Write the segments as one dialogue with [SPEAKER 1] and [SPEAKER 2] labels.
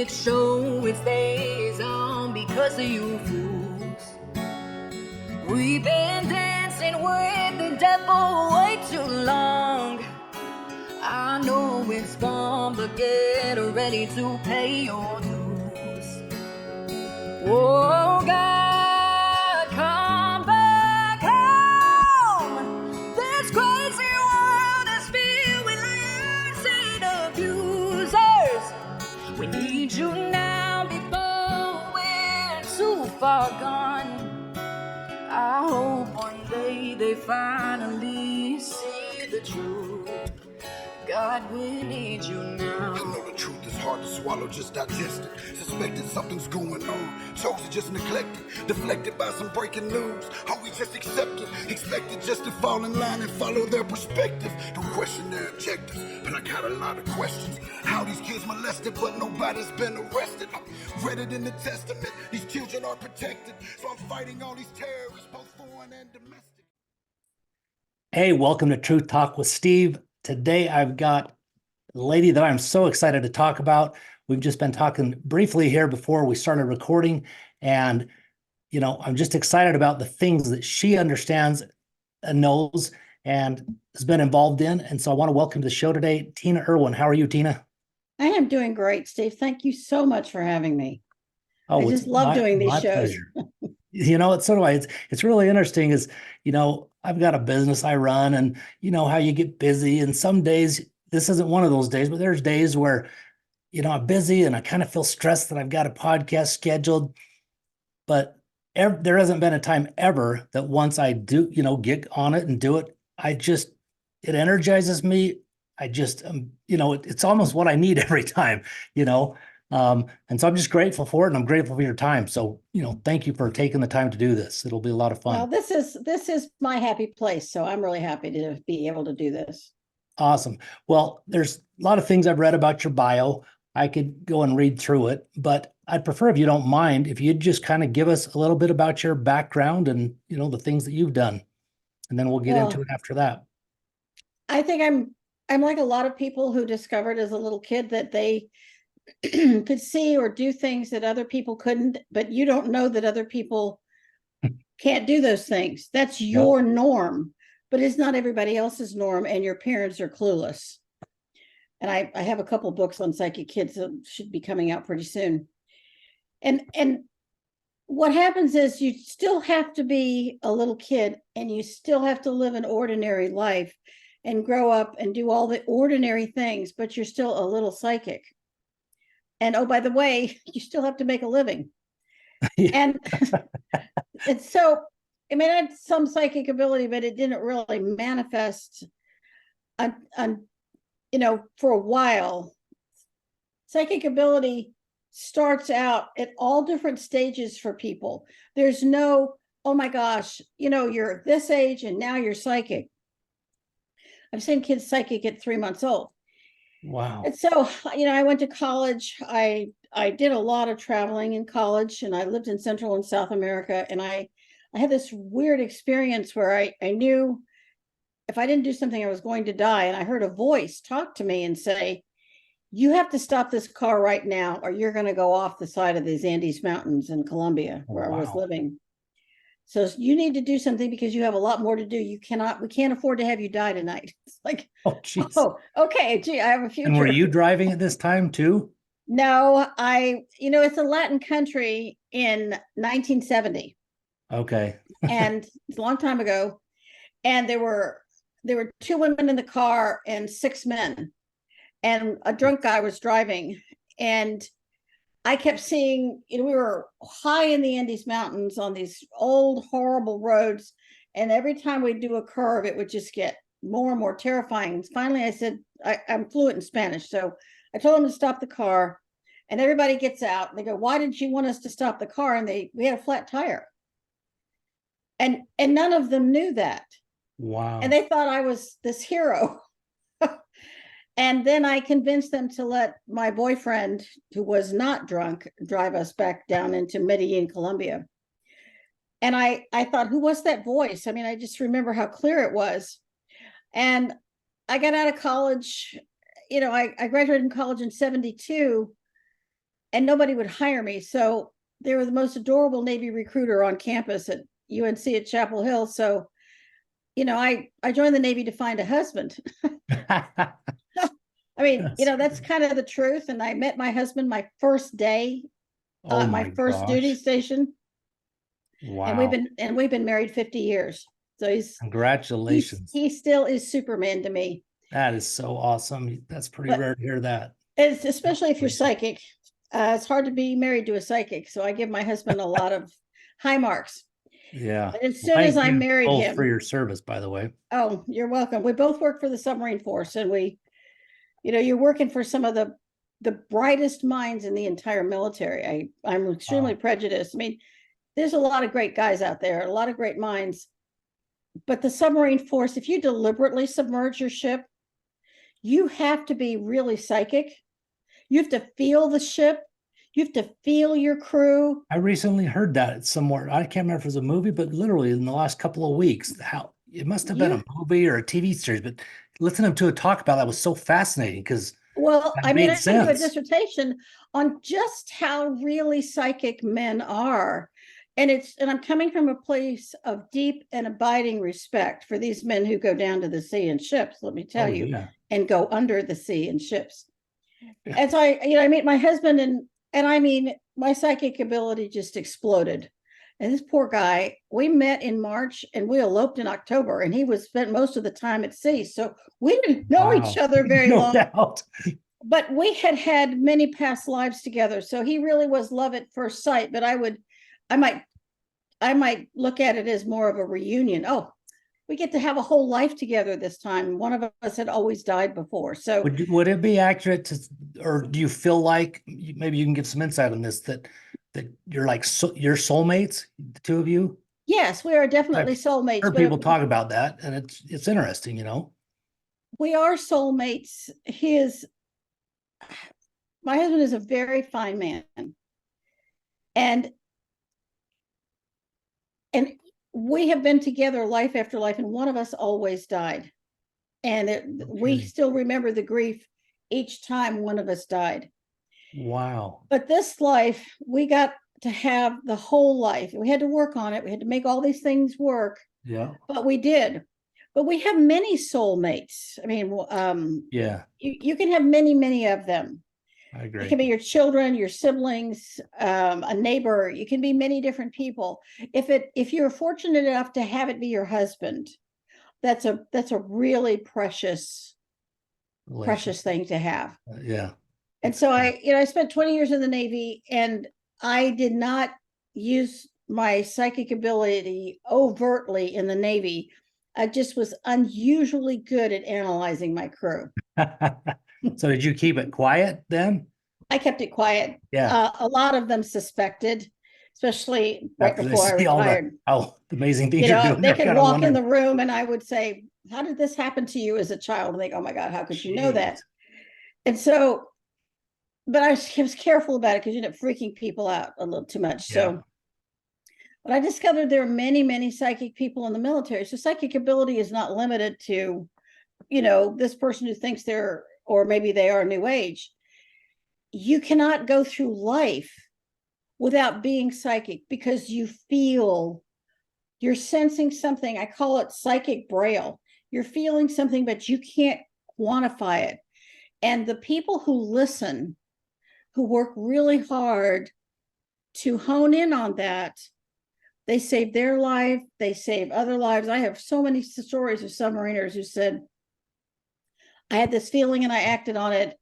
[SPEAKER 1] music show, it stays on because of you fools. We've been dancing with the devil way too long. I know it's gone, but get ready to pay your dues. Oh God, come back home. This crazy world is filled with lies and abusers. We need you now before we're too far gone. I hope one day they finally see the truth. God, we need you now.
[SPEAKER 2] I know the truth is hard to swallow, just digest it. Suspected something's going on. Chosen, just neglected. Deflected by some breaking news. Are we just accepted? Expected just to fall in line and follow their perspective. Don't question their objectives, but I got a lot of questions. How these kids molested, but nobody's been arrested. Read it in the Testament, these children are protected. So I'm fighting all these terrorists, both foreign and domestic.
[SPEAKER 3] Hey, welcome to Truth Talk with Steve. Today, I've got a lady that I'm so excited to talk about. We've just been talking briefly here before we started recording. And, you know, I'm just excited about the things that she understands and knows and has been involved in. And so I want to welcome to the show today, Tina Erwin. How are you, Tina?
[SPEAKER 4] I am doing great, Steve. Thank you so much for having me.
[SPEAKER 3] Oh,
[SPEAKER 4] I just love doing these shows.
[SPEAKER 3] You know, it's so do I. It's really interesting is, you know, I've got a business I run and you know how you get busy and some days, this isn't one of those days, but there's days where, you know, I'm busy and I kind of feel stressed that I've got a podcast scheduled, but there hasn't been a time ever that once I do, you know, get on it and do it, it energizes me. You know, it's almost what I need every time, you know? And so I'm just grateful for it and I'm grateful for your time. So, you know, thank you for taking the time to do this. It'll be a lot of fun.
[SPEAKER 4] Well, this is my happy place. So I'm really happy to be able to do this.
[SPEAKER 3] Awesome. Well, there's a lot of things I've read about your bio. I could go and read through it, but I'd prefer, if you don't mind, if you'd just kind of give us a little bit about your background and, you know, the things that you've done, and then we'll get into it after that.
[SPEAKER 4] I think I'm like a lot of people who discovered as a little kid that they could see or do things that other people couldn't, but you don't know that other people can't do those things. That's your norm, but it's not everybody else's norm, and your parents are clueless. And I have a couple books on psychic kids that should be coming out pretty soon. And what happens is you still have to be a little kid and you still have to live an ordinary life and grow up and do all the ordinary things, but you're still a little psychic. And oh, by the way, you still have to make a living. And so, I mean, I had some psychic ability, but it didn't really manifest you know, for a while. Psychic ability starts out at all different stages for people. There's no, oh my gosh, you know, you're this age and now you're psychic. I've seen kids psychic at 3 months old.
[SPEAKER 3] Wow.
[SPEAKER 4] And so, you know, I went to college. I did a lot of traveling in college, and I lived in Central and South America. And I had this weird experience where I knew if I didn't do something, I was going to die. And I heard a voice talk to me and say, you have to stop this car right now, or you're going to go off the side of these Andes Mountains in Colombia, where I was living. So you need to do something because you have a lot more to do. We can't afford to have you die tonight. It's like,
[SPEAKER 3] oh, geez.
[SPEAKER 4] Oh, okay. Gee, I have a future.
[SPEAKER 3] And were you driving at this time too?
[SPEAKER 4] No, you know, it's a Latin country in 1970.
[SPEAKER 3] Okay.
[SPEAKER 4] And it's a long time ago. And there were 2 women in the car and 6 men. And a drunk guy was driving. And I kept seeing, you know, we were high in the Andes Mountains on these old, horrible roads. And every time we'd do a curve, it would just get more and more terrifying. And finally, I said, I'm fluent in Spanish. So I told him to stop the car. And everybody gets out. And they go, why did you want us to stop the car? And we had a flat tire. And none of them knew that.
[SPEAKER 3] Wow.
[SPEAKER 4] And they thought I was this hero. And then I convinced them to let my boyfriend, who was not drunk, drive us back down into Medellin, Colombia. And I thought, who was that voice? I mean, I just remember how clear it was. And I got out of college, you know, I graduated in college in 72. and nobody would hire me. So they were the most adorable Navy recruiter on campus at UNC at Chapel Hill. So, I joined the Navy to find a husband. I mean, that's kind of the truth. And I met my husband my first day,
[SPEAKER 3] Oh
[SPEAKER 4] my first duty
[SPEAKER 3] gosh.
[SPEAKER 4] station.
[SPEAKER 3] Wow.
[SPEAKER 4] And we've been married 50 years. So
[SPEAKER 3] Congratulations.
[SPEAKER 4] he still is Superman to me.
[SPEAKER 3] That is so awesome. That's pretty rare to hear that.
[SPEAKER 4] It's especially if you're psychic. It's hard to be married to a psychic. So I give my husband a lot of high marks.
[SPEAKER 3] Yeah.
[SPEAKER 4] But as soon as I married him,
[SPEAKER 3] for your service, by the way.
[SPEAKER 4] Oh, you're welcome. We both work for the submarine force, and you're working for some of the brightest minds in the entire military. I'm extremely prejudiced. I mean, there's a lot of great guys out there, a lot of great minds, but the submarine force, if you deliberately submerge your ship, you have to be really psychic. You have to feel the ship. You have to feel your crew.
[SPEAKER 3] I recently heard that somewhere. I can't remember if it was a movie, but literally in the last couple of weeks, how it must have been a movie or a TV series, but listening to it talk about that was so fascinating because
[SPEAKER 4] I do a dissertation on just how really psychic men are. And I'm coming from a place of deep and abiding respect for these men who go down to the sea in ships, let me tell you, and go under the sea in ships. Yeah. And so I meet my husband, and I mean, my psychic ability just exploded. And this poor guy, we met in March and we eloped in October, and he spent most of the time at sea. So we didn't know each other very long. Doubt. But we had many past lives together. So he really was love at first sight. But I might look at it as more of a reunion. Oh, we get to have a whole life together this time. One of us had always died before. So
[SPEAKER 3] would it be accurate or do you feel like maybe you can give some insight on this, that you're like you're soulmates, the two of you?
[SPEAKER 4] Yes, we are definitely soulmates.
[SPEAKER 3] I've heard people talk about that, and it's interesting,
[SPEAKER 4] We are soulmates. My husband is a very fine man, and we have been together life after life, and one of us always died. And we still remember the grief each time one of us died.
[SPEAKER 3] Wow.
[SPEAKER 4] But this life, we got to have the whole life. We had to work on it. We had to make all these things work.
[SPEAKER 3] Yeah.
[SPEAKER 4] But we did. But we have many soulmates. I mean, you can have many, many of them.
[SPEAKER 3] I agree.
[SPEAKER 4] It can be your children, your siblings, a neighbor. You can be many different people. If you're fortunate enough to have it be your husband, that's a really precious thing to have.
[SPEAKER 3] Yeah.
[SPEAKER 4] And so I spent 20 years in the Navy, and I did not use my psychic ability overtly in the Navy. I just was unusually good at analyzing my crew.
[SPEAKER 3] So did you keep it quiet then?
[SPEAKER 4] I kept it quiet.
[SPEAKER 3] Yeah.
[SPEAKER 4] A lot of them suspected, especially right before I retired.
[SPEAKER 3] How amazing things you're doing.
[SPEAKER 4] They could walk in the room and I would say, "How did this happen to you as a child?" And they go, "Oh my God, how could you know that?" And so, but I was careful about it because you end up freaking people out a little too much. Yeah. So, but I discovered there are many, many psychic people in the military. So psychic ability is not limited to, this person who thinks or maybe they are New Age. You cannot go through life without being psychic because you're sensing something. I call it psychic braille. You're feeling something, but you can't quantify it. And the people who listen, who work really hard to hone in on that, they save their life, they save other lives. I have so many stories of submariners who said, "I had this feeling and I acted on it,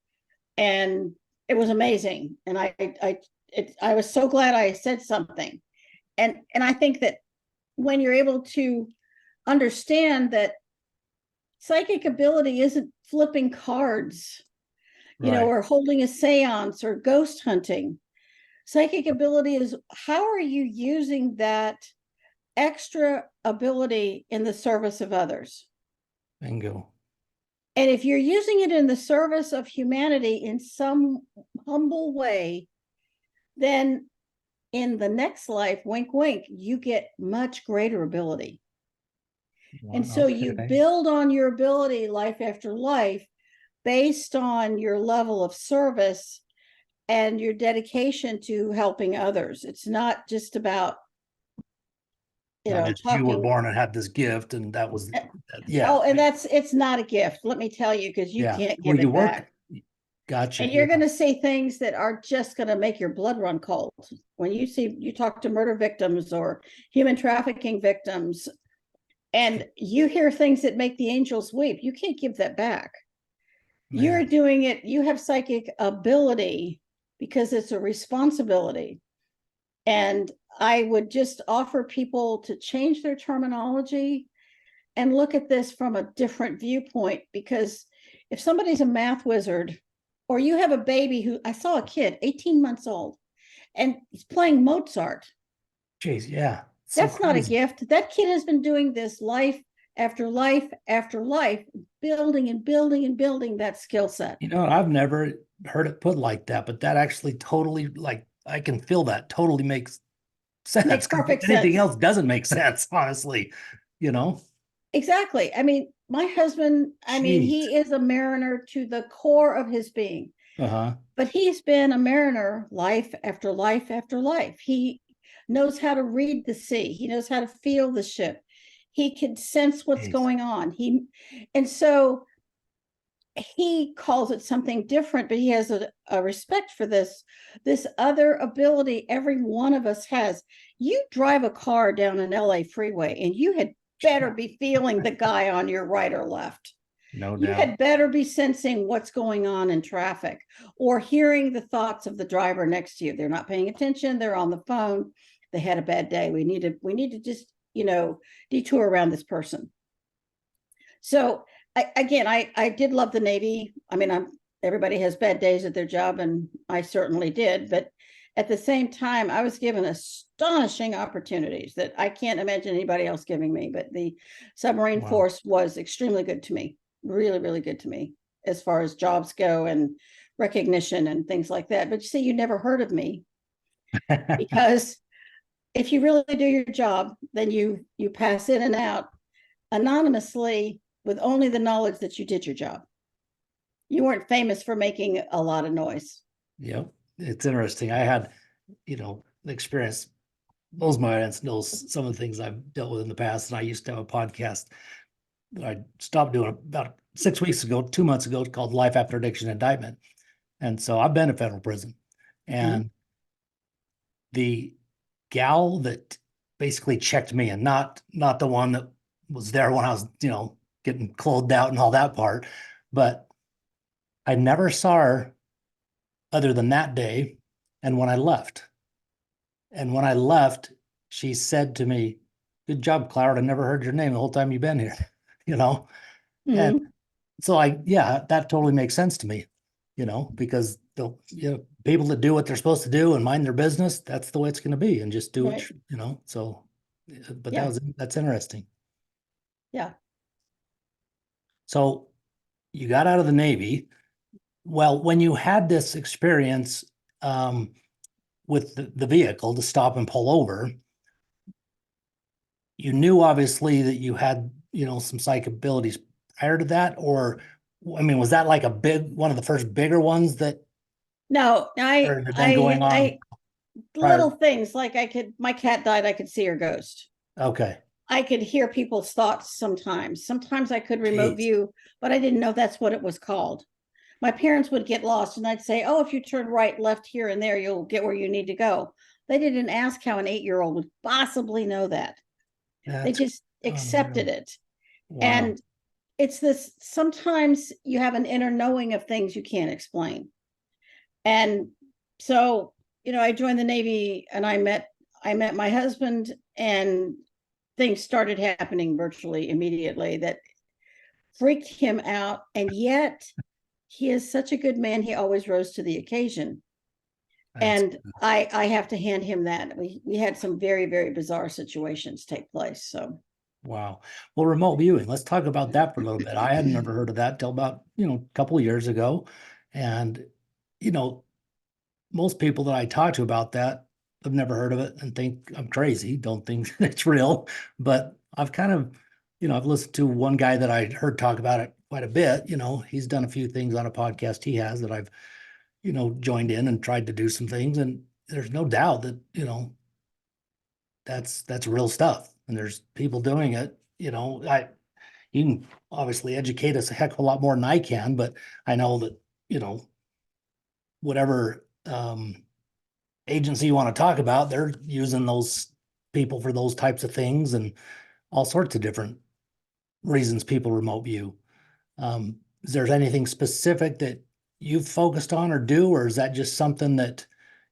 [SPEAKER 4] and it was amazing. And I was so glad I said something." And I think that when you're able to understand that psychic ability isn't flipping cards, or holding a seance or ghost hunting. Psychic ability is, how are you using that extra ability in the service of others?
[SPEAKER 3] Bingo.
[SPEAKER 4] And if you're using it in the service of humanity in some humble way, then in the next life, wink, wink, you get much greater ability. Wow, and so you build on your ability life after life based on your level of service and your dedication to helping others. It's not just about,
[SPEAKER 3] Not just you were
[SPEAKER 4] talking.
[SPEAKER 3] born and had this gift, and that was, yeah.
[SPEAKER 4] Oh, and it's not a gift, let me tell you, because you
[SPEAKER 3] Yeah.
[SPEAKER 4] can't
[SPEAKER 3] Well,
[SPEAKER 4] give
[SPEAKER 3] you
[SPEAKER 4] it
[SPEAKER 3] work.
[SPEAKER 4] back.
[SPEAKER 3] Gotcha.
[SPEAKER 4] And you're
[SPEAKER 3] Yeah.
[SPEAKER 4] going to see things that are just going to make your blood run cold. When you talk to murder victims or human trafficking victims, and you hear things that make the angels weep, you can't give that back.
[SPEAKER 3] Man.
[SPEAKER 4] You're doing it, you have psychic ability because it's a responsibility. And I would just offer people to change their terminology and look at this from a different viewpoint, because if somebody's a math wizard, or you have a baby who, I saw a kid, 18 months old, and he's playing Mozart.
[SPEAKER 3] Jeez, yeah. So
[SPEAKER 4] That's not a
[SPEAKER 3] crazy.
[SPEAKER 4] gift. That kid has been doing this life after life after life, building and building and building that skill set.
[SPEAKER 3] I've never heard it put like that, but that actually totally, like, I can feel that totally makes sense.
[SPEAKER 4] Makes
[SPEAKER 3] 'Cause
[SPEAKER 4] perfect
[SPEAKER 3] anything
[SPEAKER 4] sense.
[SPEAKER 3] else doesn't make sense, honestly.
[SPEAKER 4] Exactly. I mean, my husband,
[SPEAKER 3] Jeez.
[SPEAKER 4] he is a mariner to the core of his being,
[SPEAKER 3] Uh-huh.
[SPEAKER 4] but he's been a mariner life after life after life. He knows how to read the sea. He knows how to feel the ship. He can sense what's
[SPEAKER 3] Jeez.
[SPEAKER 4] going on. And so he calls it something different, but he has a respect for this other ability every one of us has. You drive a car down an LA freeway and you had better be feeling the guy on your right or left.
[SPEAKER 3] No
[SPEAKER 4] You
[SPEAKER 3] doubt.
[SPEAKER 4] had better be sensing what's going on in traffic, or hearing the thoughts of the driver next to you. They're not paying attention, they're on the phone, they had a bad day, we need to just detour around this person. So I did love the Navy. I mean, everybody has bad days at their job, and I certainly did. But at the same time, I was given astonishing opportunities that I can't imagine anybody else giving me. But the submarine force was extremely good to me, really, really good to me, as far as jobs go and recognition and things like that. But you see, you never heard of me, because if you really do your job, then you pass in and out anonymously with only the knowledge that you did your job. You weren't famous for making a lot of noise.
[SPEAKER 3] Yep. It's interesting. I had, experience, knows my audience knows some of the things I've dealt with in the past. And I used to have a podcast that I stopped doing about 6 weeks ago, 2 months ago, called Life After Addiction Indictment. And so I've been in federal prison. And the gal that basically checked me, and not the one that was there when I was, getting clothed out and all that part, but I never saw her other than that day and when I left. And when I left, she said to me, "Good job, Cloward. I never heard your name the whole time you've been here." And so that totally makes sense to me, because people that do what they're supposed to do and mind their business, that's the way it's going to be, and just do it, so, but that's interesting.
[SPEAKER 4] Yeah.
[SPEAKER 3] So you got out of the Navy. Well, when you had this experience with the vehicle to stop and pull over, you knew obviously that you had, some psychic abilities prior to that, or, I mean, was that like one of the first bigger ones that?
[SPEAKER 4] No, little things like my cat died, I could see her ghost.
[SPEAKER 3] Okay.
[SPEAKER 4] I could hear people's thoughts sometimes. Sometimes I could remote view, but I didn't know that's what it was called. My parents would get lost and I'd say, "Oh, if you turn right, left, here, and there, you'll get where you need to go." They didn't ask how an 8-year-old would possibly know that. They just accepted it.
[SPEAKER 3] Wow.
[SPEAKER 4] And it's this, sometimes you have an inner knowing of things you can't explain. And so, I joined the Navy and I met my husband, and things started happening virtually immediately that freaked him out. And yet he is such a good man. He always rose to the occasion. And I have to hand him that. We had some very, very bizarre situations take place. So.
[SPEAKER 3] Wow. Well, remote viewing, let's talk about that for a little bit. I had never heard of that till about, a couple of years ago. And, most people that I talk to about that have never heard of it and think I'm crazy, don't think it's real. But I've kind of, I've listened to one guy that I heard talk about it quite a bit. He's done a few things on a podcast he has that I've joined in and tried to do some things. And there's no doubt that, that's real stuff. And there's people doing it, you can obviously educate us a heck of a lot more than I can, but I know that, whatever agency you want to talk about, they're using those people for those types of things and all sorts of different reasons people remote view. Is there anything specific that you've focused on or do, or is that just something that,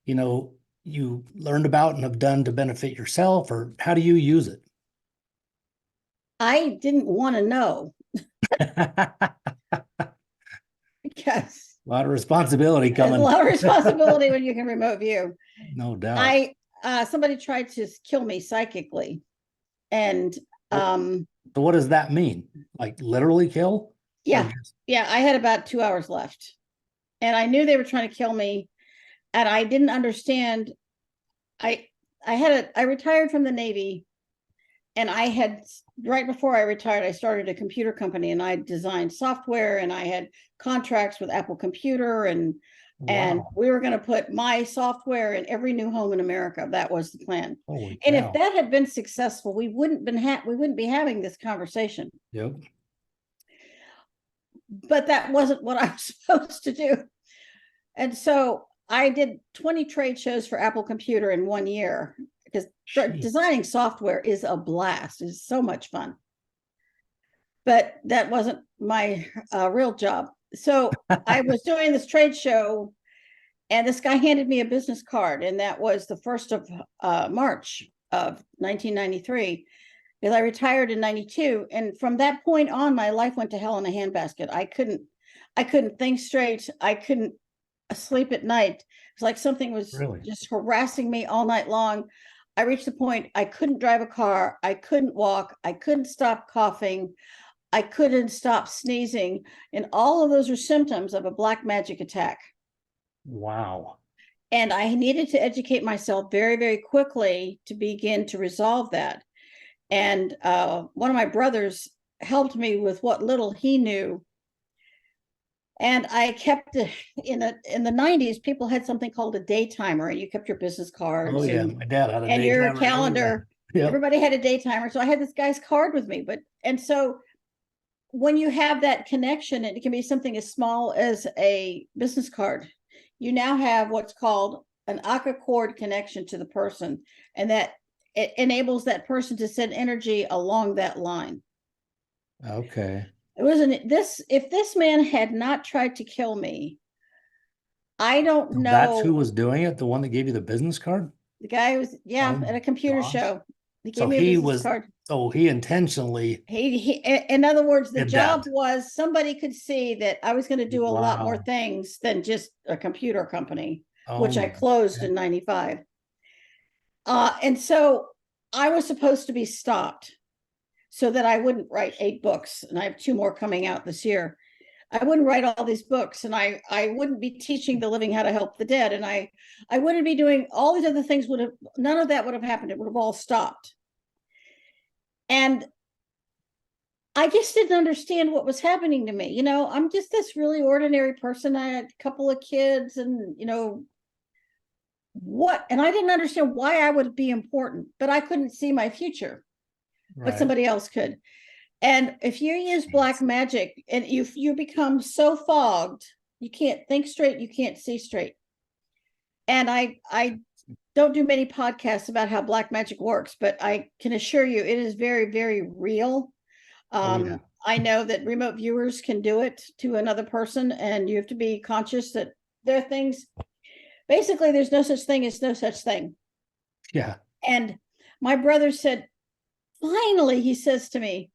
[SPEAKER 3] you learned about and have done to benefit yourself, or how do you use it?
[SPEAKER 4] I didn't want to know
[SPEAKER 3] A
[SPEAKER 4] because
[SPEAKER 3] lot of responsibility
[SPEAKER 4] there's a
[SPEAKER 3] coming.
[SPEAKER 4] lot of responsibility when you can remote view.
[SPEAKER 3] No doubt.
[SPEAKER 4] Somebody tried to kill me psychically, and
[SPEAKER 3] So what does that mean? Like literally kill?
[SPEAKER 4] yeah, I had about 2 hours left, and I knew they were trying to kill me, and I didn't understand. I retired from the Navy, and I had, right before I retired, I started a computer company, and I designed software, and I had contracts with Apple Computer, and
[SPEAKER 3] Wow.
[SPEAKER 4] we were going to put my software in every new home in America. That was the plan.
[SPEAKER 3] Holy
[SPEAKER 4] And
[SPEAKER 3] cow.
[SPEAKER 4] if that had been successful, we wouldn't be having this conversation.
[SPEAKER 3] Yep.
[SPEAKER 4] But that wasn't what I was supposed to do. And so I did 20 trade shows for Apple Computer in 1 year, because
[SPEAKER 3] Jeez.
[SPEAKER 4] designing software is a blast. It's so much fun. But that wasn't my real job. So I was doing this trade show, and this guy handed me a business card, and that was the 1st of March of 1993, because I retired in 92. And from that point on, my life went to hell in a handbasket. I couldn't think straight. I couldn't sleep at night. It's like something was
[SPEAKER 3] Really?
[SPEAKER 4] just harassing me all night long. I reached the point I couldn't drive a car. I couldn't walk. I couldn't stop coughing. I couldn't stop sneezing. And all of those are symptoms of a black magic attack.
[SPEAKER 3] Wow.
[SPEAKER 4] And I needed to educate myself very, very quickly to begin to resolve that. And one of my brothers helped me with what little he knew. And I kept in the 90s, people had something called a day timer, and you kept your business cards.
[SPEAKER 3] Oh yeah, my dad had a
[SPEAKER 4] and your
[SPEAKER 3] daytimer.
[SPEAKER 4] calendar.
[SPEAKER 3] Yep.
[SPEAKER 4] Everybody had a day timer. So I had this guy's card with me. And so when you have that connection, and it can be something as small as a business card, you now have what's called an aqua cord connection to the person, and that it enables that person to send energy along that line.
[SPEAKER 3] Okay.
[SPEAKER 4] It wasn't this. If this man had not tried to kill me, I don't know.
[SPEAKER 3] That's who was doing it? The one that gave you the business card?
[SPEAKER 4] The guy was,
[SPEAKER 3] Oh
[SPEAKER 4] at a computer
[SPEAKER 3] gosh.
[SPEAKER 4] show. He gave
[SPEAKER 3] So
[SPEAKER 4] me a
[SPEAKER 3] he
[SPEAKER 4] business
[SPEAKER 3] was,
[SPEAKER 4] card.
[SPEAKER 3] so he intentionally,
[SPEAKER 4] In other words, the
[SPEAKER 3] did
[SPEAKER 4] job
[SPEAKER 3] that.
[SPEAKER 4] was somebody could see that I was going to do a lot more
[SPEAKER 3] Wow.
[SPEAKER 4] things than just a computer company,
[SPEAKER 3] Oh
[SPEAKER 4] which I
[SPEAKER 3] my
[SPEAKER 4] closed
[SPEAKER 3] God.
[SPEAKER 4] in 95. And so I was supposed to be stopped so that I wouldn't write 8 books, and I have 2 more coming out this year. I wouldn't write all these books, and I wouldn't be teaching the living how to help the dead, and I wouldn't be doing all these other things. None of that would have happened. It would have all stopped. And I just didn't understand what was happening to me. I'm just this really ordinary person. I had a couple of kids, and and I didn't understand why I would be important, but I couldn't see my future, but
[SPEAKER 3] Right.
[SPEAKER 4] somebody else could. And if you use black magic, and you become so fogged, you can't think straight, you can't see straight. And I don't do many podcasts about how black magic works, but I can assure you it is very, very real.
[SPEAKER 3] Yeah.
[SPEAKER 4] I know that remote viewers can do it to another person, and you have to be conscious that there are things. Basically, there's no such thing as no such thing.
[SPEAKER 3] Yeah.
[SPEAKER 4] And my brother said, finally, he says to me,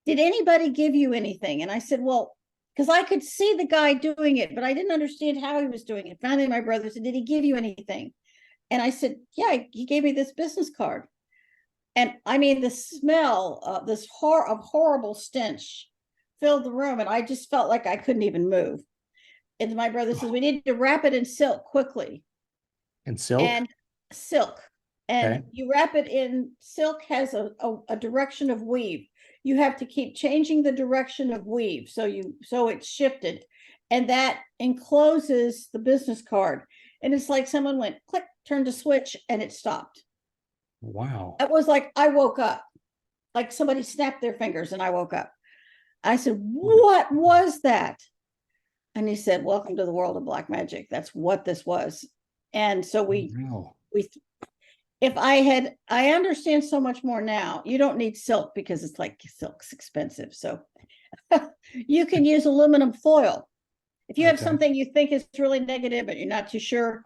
[SPEAKER 4] did anybody give you anything? And I said, well, because I could see the guy doing it, but I didn't understand how he was doing it. Finally, my brother said, did he give you anything? And I said, yeah, he gave me this business card. And I mean, the smell of this horrible stench filled the room, and I just felt like I couldn't even move. And my brother says, we need to wrap it in silk quickly.
[SPEAKER 3] And silk?
[SPEAKER 4] And silk. And
[SPEAKER 3] Okay.
[SPEAKER 4] you wrap it in silk, has a direction of weave. You have to keep changing the direction of weave, so it's shifted. and that encloses the business card. And it's like someone went click, turned a switch, and it stopped.
[SPEAKER 3] Wow.
[SPEAKER 4] It was like I woke up, like somebody snapped their fingers and I woke up. I said, what was that? And he said, welcome to the world of black magic. That's what this was. And so I understand so much more now. You don't need silk because it's like silk's expensive. So you can use aluminum foil. If you have something you think is really negative, but you're not too sure,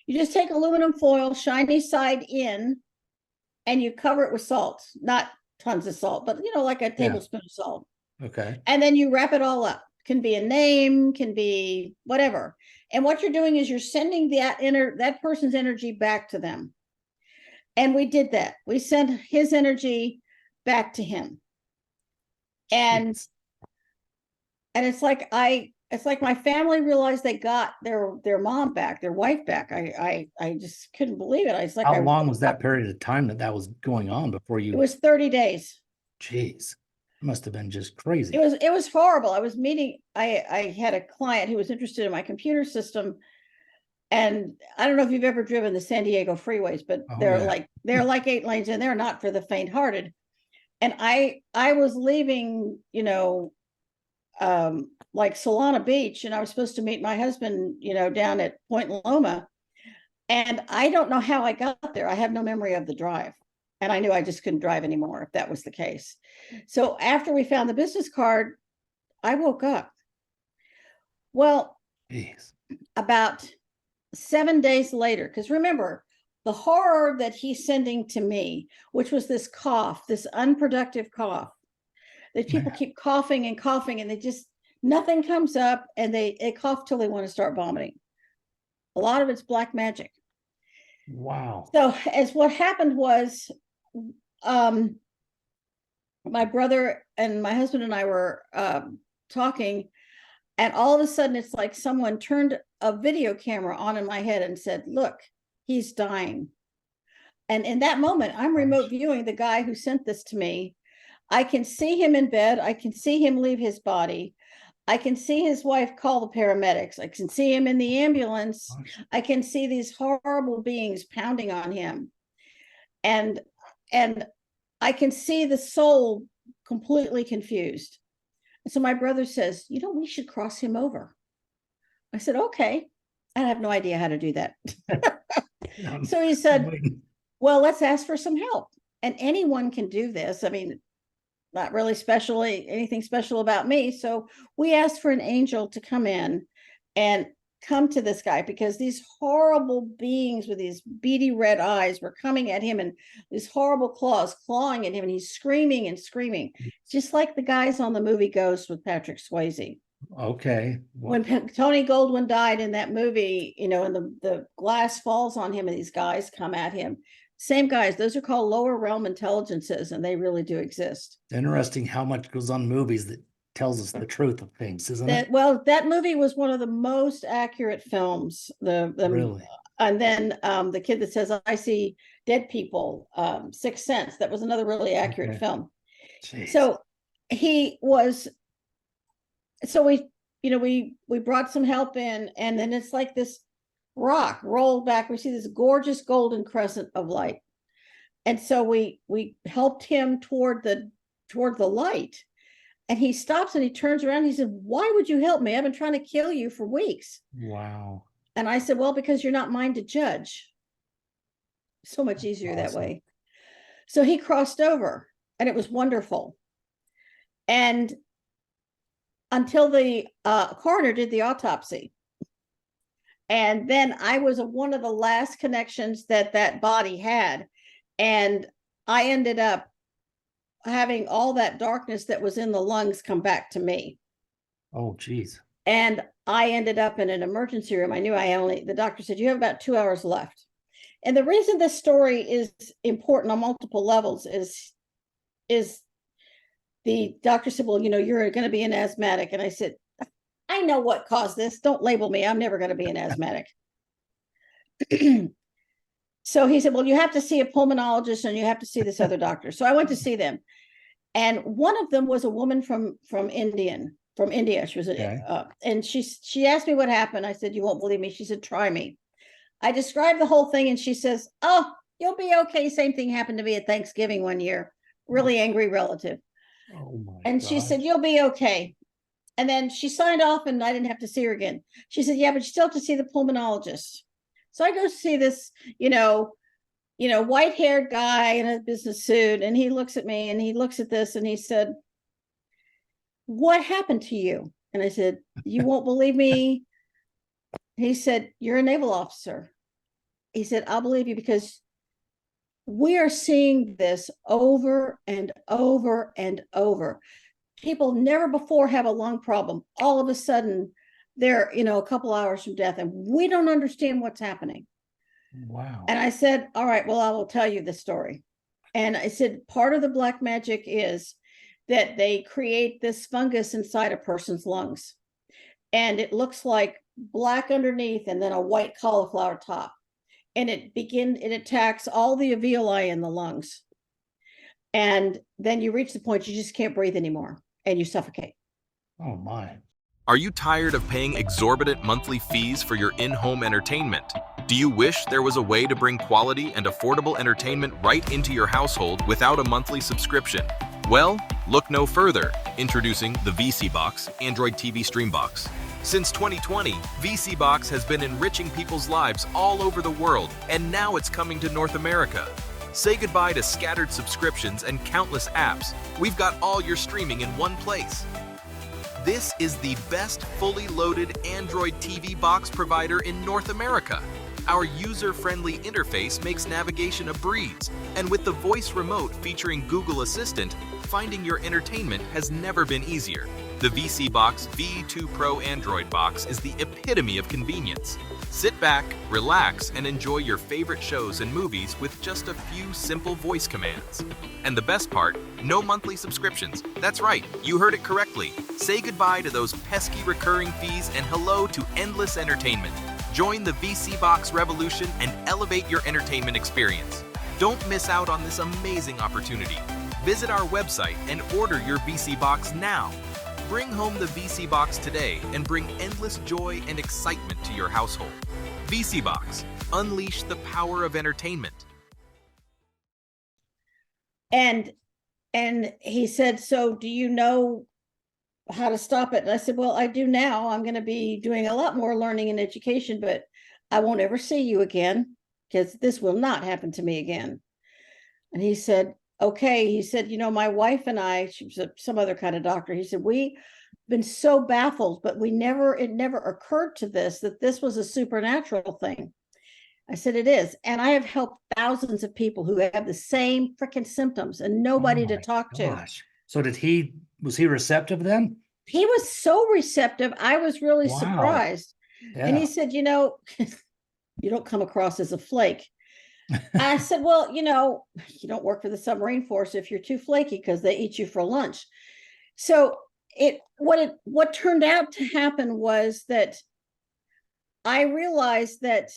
[SPEAKER 4] you just take aluminum foil, shiny side in, and you cover it with salt, not tons of salt, but like a tablespoon of salt.
[SPEAKER 3] Okay.
[SPEAKER 4] And then you wrap it all up. Can be a name, can be whatever. And what you're doing is you're sending that person's energy back to them. And we did that. We sent his energy back to him. And it's like my family realized they got their mom back, their wife back. I just couldn't believe it. I was like,
[SPEAKER 3] how long was that period of time that was going on before you?
[SPEAKER 4] It was 30 days.
[SPEAKER 3] Jeez. Must have been just crazy.
[SPEAKER 4] It was horrible. I had a client who was interested in my computer system, and I don't know if you've ever driven the San Diego freeways, but they're like 8 lanes, and they're not for the faint-hearted. And I was leaving, like Solana Beach, and I was supposed to meet my husband, down at Point Loma, and I don't know how I got there. I have no memory of the drive. And I knew I just couldn't drive anymore if that was the case. So after we found the business card, I woke up. Well, about 7 days later, because remember, the horror that he's sending to me, which was this cough, this unproductive cough, that people keep coughing and coughing, and nothing comes up, and they cough till they want to start vomiting. A lot of it's black magic.
[SPEAKER 3] Wow.
[SPEAKER 4] So as what happened was, my brother and my husband and I were talking, and all of a sudden it's like someone turned a video camera on in my head and said, look, he's dying. And in that moment, I'm remote viewing the guy who sent this to me. I can see him in bed. I can see him leave his body. I can see his wife call the paramedics. I can see him in the ambulance. I can see these horrible beings pounding on him. And I can see the soul completely confused. And so my brother says, we should cross him over. I said, okay. I have no idea how to do that. So he said, well, let's ask for some help. And anyone can do this. I mean, not really anything special about me. So we asked for an angel to come in and come to this guy, because these horrible beings with these beady red eyes were coming at him, and these horrible claws clawing at him, and he's screaming and screaming, just like the guys on the movie Ghost with Patrick Swayze.
[SPEAKER 3] Okay.
[SPEAKER 4] When Tony Goldwyn died in that movie, and the glass falls on him and these guys come at him. Same guys. Those are called lower realm intelligences, and they really do exist.
[SPEAKER 3] Interesting how much goes on movies that tells us the truth of things, isn't it?
[SPEAKER 4] Well, that movie was one of the most accurate films.
[SPEAKER 3] Really?
[SPEAKER 4] And then the kid that says, I see dead people, Sixth Sense, that was another really accurate film.
[SPEAKER 3] Jeez.
[SPEAKER 4] So we brought some help in, and then it's like this rock rolled back. We see this gorgeous golden crescent of light. And so we helped him toward the light. And he stops and he turns around. He said, why would you help me? I've been trying to kill you for weeks.
[SPEAKER 3] Wow.
[SPEAKER 4] And I said, well, because you're not mine to judge. So much easier that way. So he crossed over, and it was wonderful. And until the coroner did the autopsy. And then I was one of the last connections that body had. And I ended up having all that darkness that was in the lungs come back to me.
[SPEAKER 3] Oh, geez.
[SPEAKER 4] And I ended up in an emergency room. I knew the doctor said, you have about 2 hours left. And the reason this story is important on multiple levels is the doctor said, well, you're going to be an asthmatic. And I said, I know what caused this. Don't label me. I'm never going to be an asthmatic. So he said, well, you have to see a pulmonologist, and you have to see this other doctor. So I went to see them. And one of them was a woman from Indian. from India. She was,
[SPEAKER 3] Okay.
[SPEAKER 4] and she asked me what happened. I said, you won't believe me. She said, try me. I described the whole thing, and she says, oh, you'll be okay. Same thing happened to me at Thanksgiving one year. Really angry relative.
[SPEAKER 3] Oh my
[SPEAKER 4] And she said, you'll be okay. And then she signed off, and I didn't have to see her again. She said, yeah, but you still have to see the pulmonologist. So I go see this, white-haired guy in a business suit, and he looks at me and he looks at this and he said, what happened to you? And I said, you won't believe me. He said, you're a naval officer. He said, I'll believe you because we are seeing this over and over and over. People never before have a lung problem. All of a sudden, they're, a couple hours from death, and we don't understand what's happening.
[SPEAKER 3] Wow.
[SPEAKER 4] And I said, all right, well, I will tell you the story. And I said, part of the black magic is that they create this fungus inside a person's lungs. And it looks like black underneath and then a white cauliflower top. And it attacks all the alveoli in the lungs. And then you reach the point you just can't breathe anymore and you suffocate.
[SPEAKER 3] Oh my.
[SPEAKER 5] Are you tired of paying exorbitant monthly fees for your in-home entertainment? Do you wish there was a way to bring quality and affordable entertainment right into your household without a monthly subscription? Well, look no further. Introducing the 𝑉𝐶Box Android TV Stream Box. Since 2020, 𝑉𝐶Box has been enriching people's lives all over the world, and now it's coming to North America. Say goodbye to scattered subscriptions and countless apps. We've got all your streaming in one place. This is the best fully loaded Android TV box provider in North America. Our user-friendly interface makes navigation a breeze, and with the voice remote featuring Google Assistant, finding your entertainment has never been easier. The 𝑉𝐶Box V2 Pro Android box is the epitome of convenience. Sit back, relax, and enjoy your favorite shows and movies with just a few simple voice commands. And the best part, no monthly subscriptions. That's right, you heard it correctly. Say goodbye to those pesky recurring fees and hello to endless entertainment. Join the 𝑉𝐶Box revolution and elevate your entertainment experience. Don't miss out on this amazing opportunity. Visit our website and order your 𝑉𝐶Box now. Bring home the 𝑉𝐶Box today and bring endless joy and excitement to your household. 𝑉𝐶Box, unleash the power of entertainment.
[SPEAKER 4] And he said, so do you know how to stop it? And I said, well, I do now. I'm going to be doing a lot more learning and education, but I won't ever see you again because this will not happen to me again. And he said, okay. He said, my wife and I, she was some other kind of doctor. He said, we've been so baffled, but it never occurred to that this was a supernatural thing. I said, it is. And I have helped thousands of people who have the same freaking symptoms and nobody to talk to.
[SPEAKER 3] So was he receptive then?
[SPEAKER 4] He was so receptive. I was really surprised.
[SPEAKER 3] Yeah.
[SPEAKER 4] And he said, you don't come across as a flake. I said, well, you don't work for the submarine force if you're too flaky because they eat you for lunch. So what turned out to happen was that I realized that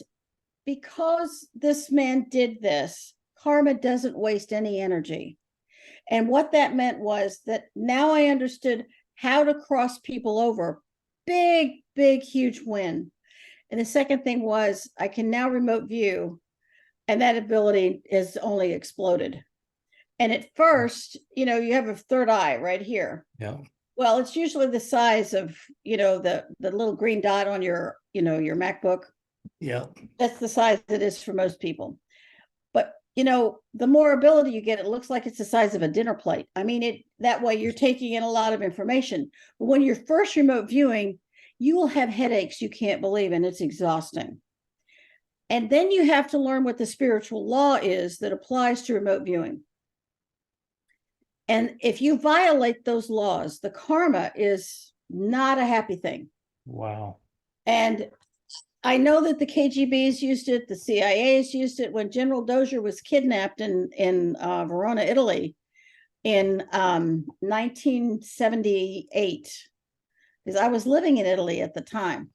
[SPEAKER 4] because this man did this, karma doesn't waste any energy. And what that meant was that now I understood how to cross people over. Big, big, huge win. And the second thing was I can now remote view, and that ability has only exploded. And at first, you have a third eye right here.
[SPEAKER 3] Yeah.
[SPEAKER 4] Well, it's usually the size of, the little green dot on your MacBook.
[SPEAKER 3] Yeah.
[SPEAKER 4] That's the size it is for most people. But, the more ability you get, it looks like it's the size of a dinner plate. I mean, that way you're taking in a lot of information. But when you're first remote viewing, you will have headaches you can't believe, and it's exhausting. And then you have to learn what the spiritual law is that applies to remote viewing. And if you violate those laws, the karma is not a happy thing.
[SPEAKER 3] Wow. And
[SPEAKER 4] I know that the KGB's used it, the CIA's used it. When General Dozier was kidnapped in Verona, Italy in 1978, because I was living in Italy at the time.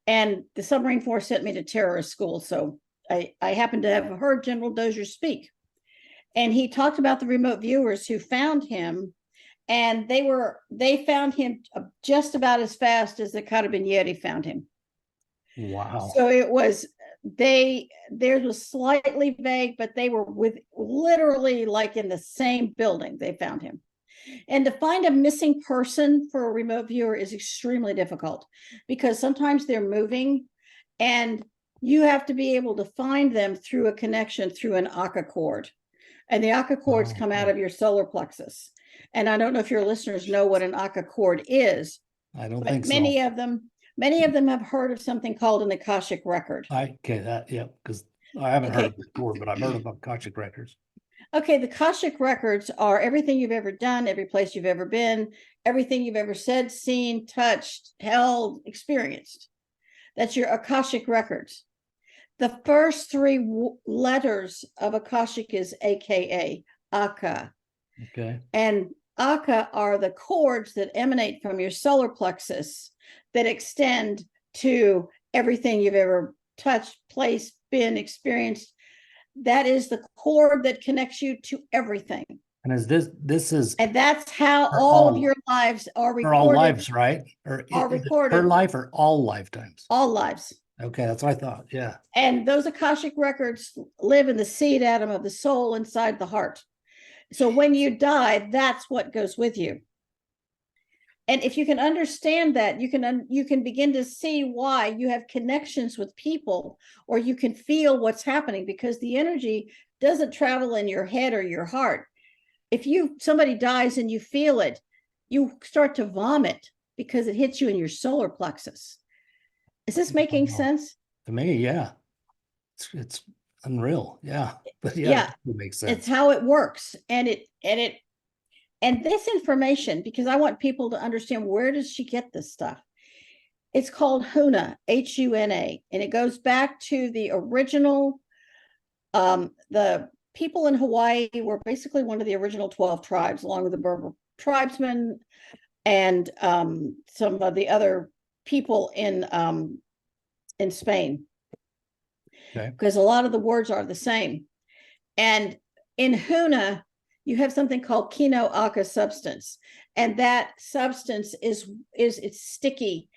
[SPEAKER 4] And the submarine force sent me to terrorist school. So I happened to have heard General Dozier speak. And he talked about the remote viewers who found him and they found him just about as fast as the 𝐎𝐻 found him.
[SPEAKER 3] Wow.
[SPEAKER 4] So it was theirs was slightly vague, but they were with literally like in the same building. They found him. And to find a missing person for a remote viewer is extremely difficult because sometimes they're moving and you have to be able to find them through a connection through an 𝐴CA cord. And the 𝐴CA cords come out of your solar plexus. And I don't know if your listeners know what an 𝐴CA cord is.
[SPEAKER 3] I don't think so.
[SPEAKER 4] Many of them have heard of something called an Akashic record.
[SPEAKER 3] Because I haven't heard of the cord, but I've heard about Akashic records.
[SPEAKER 4] Okay, the Akashic records are everything you've ever done, every place you've ever been, everything you've ever said, seen, touched, held, experienced. That's your Akashic records. The first three letters of Akashic is AKA, 𝐴CA.
[SPEAKER 3] Okay.
[SPEAKER 4] And 𝐴CA are the cords that emanate from your solar plexus that extend to everything you've ever touched, placed, been, experienced. That is the cord that connects you to everything.
[SPEAKER 3] And
[SPEAKER 4] and that's how all of your lives are recorded.
[SPEAKER 3] For all lives, right?
[SPEAKER 4] Are recorded.
[SPEAKER 3] Per life or all lifetimes?
[SPEAKER 4] All lives.
[SPEAKER 3] Okay, that's what I thought. Yeah.
[SPEAKER 4] And those Akashic records live in the seed atom of the soul inside the heart. So when you die, that's what goes with you. And if you can understand that, you can begin to see why you have connections with people, or you can feel what's happening, because the energy doesn't travel in your head or your heart. If somebody dies and you feel it, you start to vomit because it hits you in your solar plexus. Is this making sense?
[SPEAKER 3] To me, yeah. It's unreal. Yeah. But
[SPEAKER 4] yeah,
[SPEAKER 3] it makes sense.
[SPEAKER 4] It's how it works. And this information, because I want people to understand, where does she get this stuff? It's called 𝐻UNA, 𝐻UNA, and it goes back to the original. The people in Hawaii were basically one of the original 12 tribes, along with the Berber tribesmen and some of the other people in Spain.
[SPEAKER 3] Okay.
[SPEAKER 4] Because a lot of the words are the same. And in 𝐻UNA, you have something called Kino 𝐴CA substance. And that substance it's sticky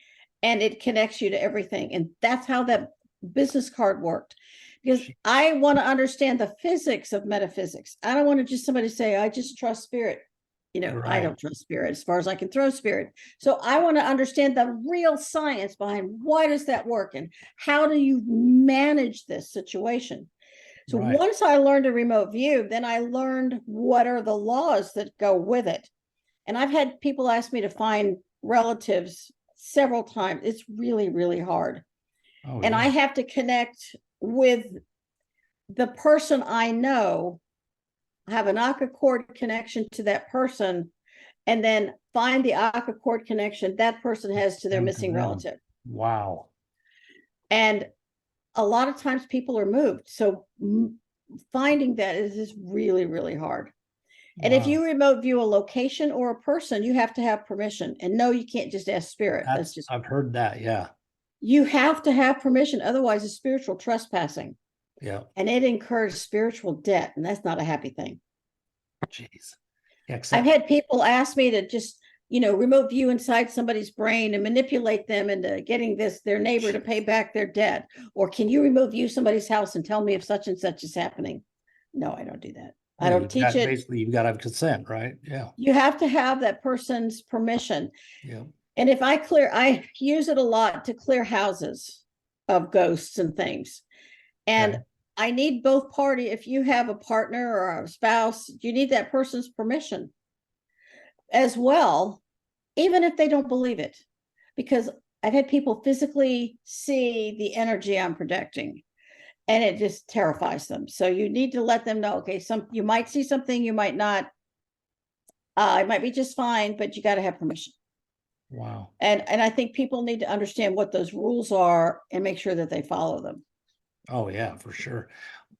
[SPEAKER 4] and it connects you to everything. And that's how that business card worked. Because I want to understand the physics of metaphysics. I don't want to just somebody say, I just trust spirit. Right. I don't trust spirit as far as I can throw spirit. So I want to understand the real science behind why does that work and how do you manage this situation? So once I learned a remote view, then I learned what are the laws that go with it. And I've had people ask me to find relatives several times. It's really, really hard. And I have to connect with the person I know, have an 𝐴CA cord connection to that person, and then find the 𝐴CA cord connection that person has to their missing relative.
[SPEAKER 3] Wow.
[SPEAKER 4] And a lot of times people are moved. So finding that is really, really hard. And if you remote view a location or a person, you have to have permission. And no, you can't just ask spirit.
[SPEAKER 3] I've heard that. Yeah.
[SPEAKER 4] You have to have permission. Otherwise, it's spiritual trespassing.
[SPEAKER 3] Yeah.
[SPEAKER 4] And it incurs spiritual debt. And that's not a happy thing.
[SPEAKER 3] Jeez. Yeah,
[SPEAKER 4] I've had people ask me to just, remote view inside somebody's brain and manipulate them into getting their neighbor to pay back their debt. Or can you remote view somebody's house and tell me if such and such is happening? No, I don't do that. I don't teach it.
[SPEAKER 3] Basically, you've got to have consent, right? Yeah.
[SPEAKER 4] You have to have that person's permission.
[SPEAKER 3] Yeah.
[SPEAKER 4] And if I use it a lot to clear houses of ghosts and things. And I need both parties. If you have a partner or a spouse, you need that person's permission as well, even if they don't believe it, because I've had people physically see the energy I'm projecting and it just terrifies them. So you need to let them know, okay, you might see something, you might not. It might be just fine, but you got to have permission.
[SPEAKER 3] Wow.
[SPEAKER 4] And I think people need to understand what those rules are and make sure that they follow them.
[SPEAKER 3] Oh yeah, for sure.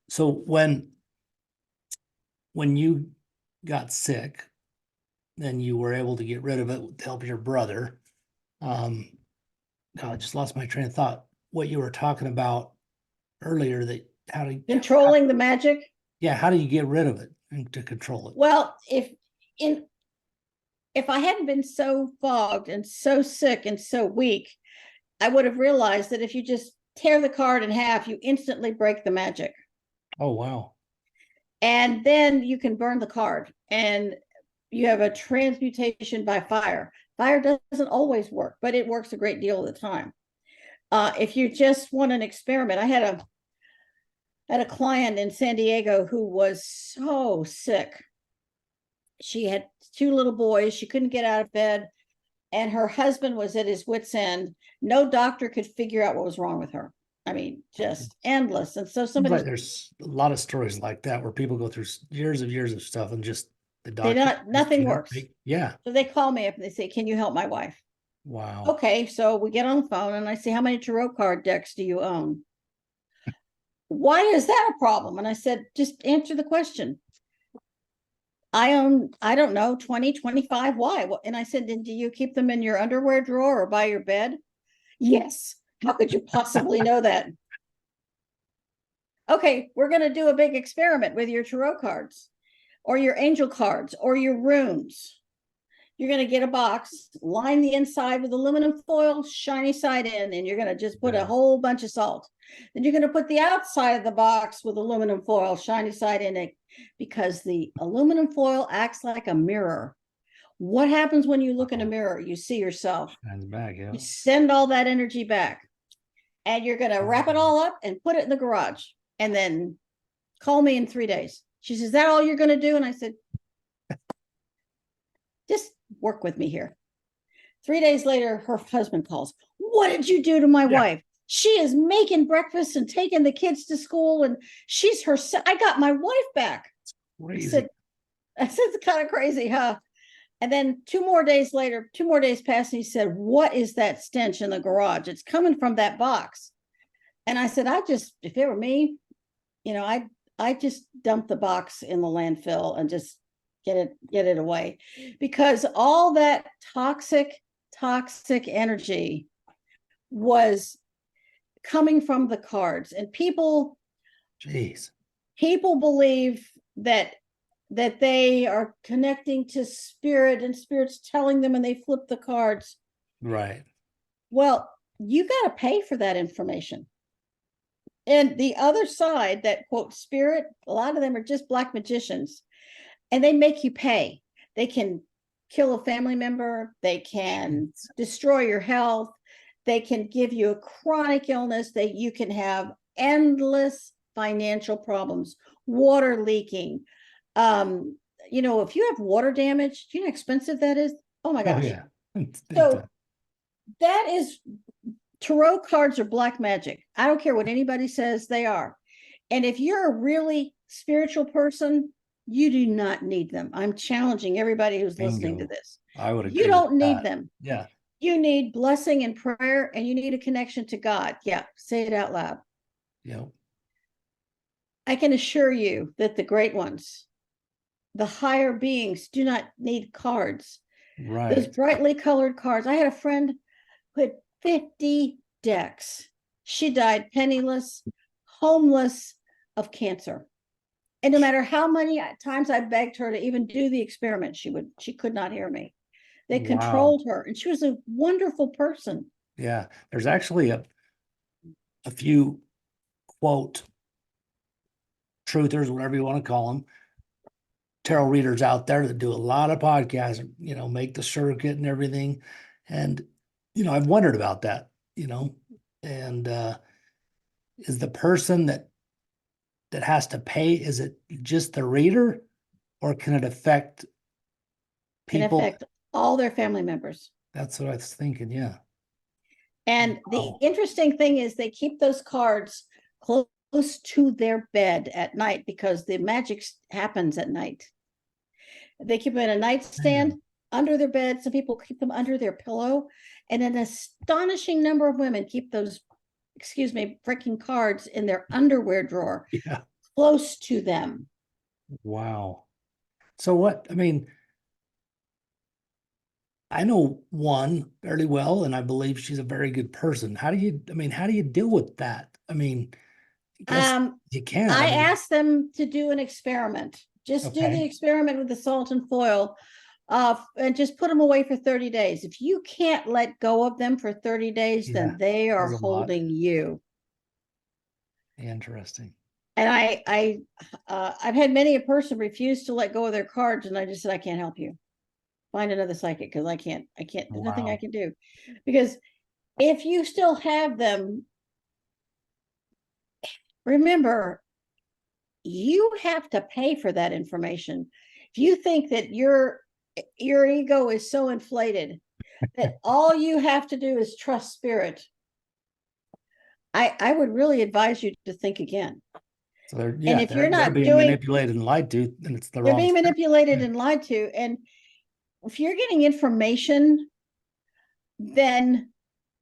[SPEAKER 3] So when you got sick, then you were able to get rid of it to help your brother. God, I just lost my train of thought. What you were talking about earlier,
[SPEAKER 4] controlling the magic.
[SPEAKER 3] Yeah, how do you get rid of it and to control it?
[SPEAKER 4] Well, if I hadn't been so fogged and so sick and so weak, I would have realized that if you just tear the card in half, you instantly break the magic.
[SPEAKER 3] Oh, wow.
[SPEAKER 4] And then you can burn the card, and you have a transmutation by fire. Fire doesn't always work, but it works a great deal of the time. If you just want an experiment, I had a client in San Diego who was so sick. She had 2 little boys. She couldn't get out of bed, and her husband was at his wit's end. No doctor could figure out what was wrong with her. I mean, just endless. And so somebody,
[SPEAKER 3] There's a lot of stories like that where people go through years of stuff and just the
[SPEAKER 4] they
[SPEAKER 3] doctor
[SPEAKER 4] nothing works.
[SPEAKER 3] Yeah.
[SPEAKER 4] So they call me up and they say, "Can you help my wife?"
[SPEAKER 3] Wow.
[SPEAKER 4] Okay, so we get on the phone and I say, "How many tarot card decks do you own?" "Why is that a problem?" And I said, "Just answer the question." "I own, I don't know, 20, 25. Why?" And I said, "And do you keep them in your underwear drawer or by your bed?" "Yes." "How could you possibly know that?" "Okay, we're going to do a big experiment with your tarot cards or your angel cards or your runes. You're going to get a box, line the inside with aluminum foil, shiny side in, and you're going to just put a whole bunch of salt. Then you're going to put the outside of the box with aluminum foil, shiny side in it, because the aluminum foil acts like a mirror. What happens when you look in a mirror? You see yourself.
[SPEAKER 3] Shines back, yeah.
[SPEAKER 4] You send all that energy back, and you're going to wrap it all up and put it in the garage, and then call me in 3 days." She says, "Is that all you're going to do?" And I said, "Just work with me here." 3 days later, her husband calls. "What did you do to my wife? She is making breakfast and taking the kids to school, and she's her. I got my wife back."
[SPEAKER 3] Crazy.
[SPEAKER 4] I said, "It's kind of crazy, huh?" And then 2 more days later, 2 more days passed, and he said, "What is that stench in the garage? It's coming from that box." And I said, if it were me, I just dump the box in the landfill and just get it away, because all that toxic energy was coming from the cards. And people believe that they are connecting to spirit, and spirit's telling them, and they flip the cards.
[SPEAKER 3] Right.
[SPEAKER 4] Well, you got to pay for that information. And the other side, that quote spirit, a lot of them are just black magicians, and they make you pay. They can kill a family member. They can destroy your health. They can give you a chronic illness. You can have endless financial problems, water leaking. If you have water damage, do you know how expensive that is? Oh my gosh.
[SPEAKER 3] Oh, yeah.
[SPEAKER 4] So that is, tarot cards are black magic. I don't care what anybody says, they are. And if you're a really spiritual person, you do not need them. I'm challenging everybody who's listening to this.
[SPEAKER 3] I would agree.
[SPEAKER 4] You don't need them.
[SPEAKER 3] Yeah.
[SPEAKER 4] You need blessing and prayer, and you need a connection to God. Yeah, say it out loud.
[SPEAKER 3] Yeah.
[SPEAKER 4] I can assure you that the great ones, the higher beings, do not need cards.
[SPEAKER 3] Right.
[SPEAKER 4] Those brightly colored cards. I had a friend who had 50 decks. She died penniless, homeless, of cancer. And no matter how many times I begged her to even do the experiment, she could not hear me. They controlled her, and she was a wonderful person.
[SPEAKER 3] Yeah. There's actually a few, quote, truthers, whatever you want to call them, tarot readers out there that do a lot of podcasts, make the circuit and everything. And, I've wondered about that, and is the person that has to pay, is it just the reader, or can it affect people?
[SPEAKER 4] Can affect all their family members.
[SPEAKER 3] That's what I was thinking. Yeah.
[SPEAKER 4] And the interesting thing is they keep those cards close to their bed at night, because the magic happens at night. They keep them in a nightstand, under their bed. Some people keep them under their pillow, and an astonishing number of women keep those, freaking cards in their underwear drawer, close to them.
[SPEAKER 3] Wow. So I know one fairly well, and I believe she's a very good person. How do you deal with that? You can.
[SPEAKER 4] I asked them to do an experiment. Just do the experiment with the salt and foil. and just put them away for 30 days. If you can't let go of them for 30 days,
[SPEAKER 3] Yeah,
[SPEAKER 4] then they are
[SPEAKER 3] that's a lot.
[SPEAKER 4] holding you.
[SPEAKER 3] Interesting.
[SPEAKER 4] And I've had many a person refuse to let go of their cards, and I just said, I can't help you. Find another psychic, because I can't, there's nothing I
[SPEAKER 3] Wow.
[SPEAKER 4] can do. Because if you still have them, remember, you have to pay for that information. If you think that your ego is so inflated that all you have to do is trust spirit, I would really advise you to think again.
[SPEAKER 3] So they're,
[SPEAKER 4] And
[SPEAKER 3] yeah,
[SPEAKER 4] if you're
[SPEAKER 3] they're
[SPEAKER 4] not
[SPEAKER 3] being
[SPEAKER 4] doing,
[SPEAKER 3] manipulated and lied to, and it's the
[SPEAKER 4] they're
[SPEAKER 3] wrong
[SPEAKER 4] being
[SPEAKER 3] spirit.
[SPEAKER 4] manipulated
[SPEAKER 3] Yeah.
[SPEAKER 4] and lied to. And if you're getting information, then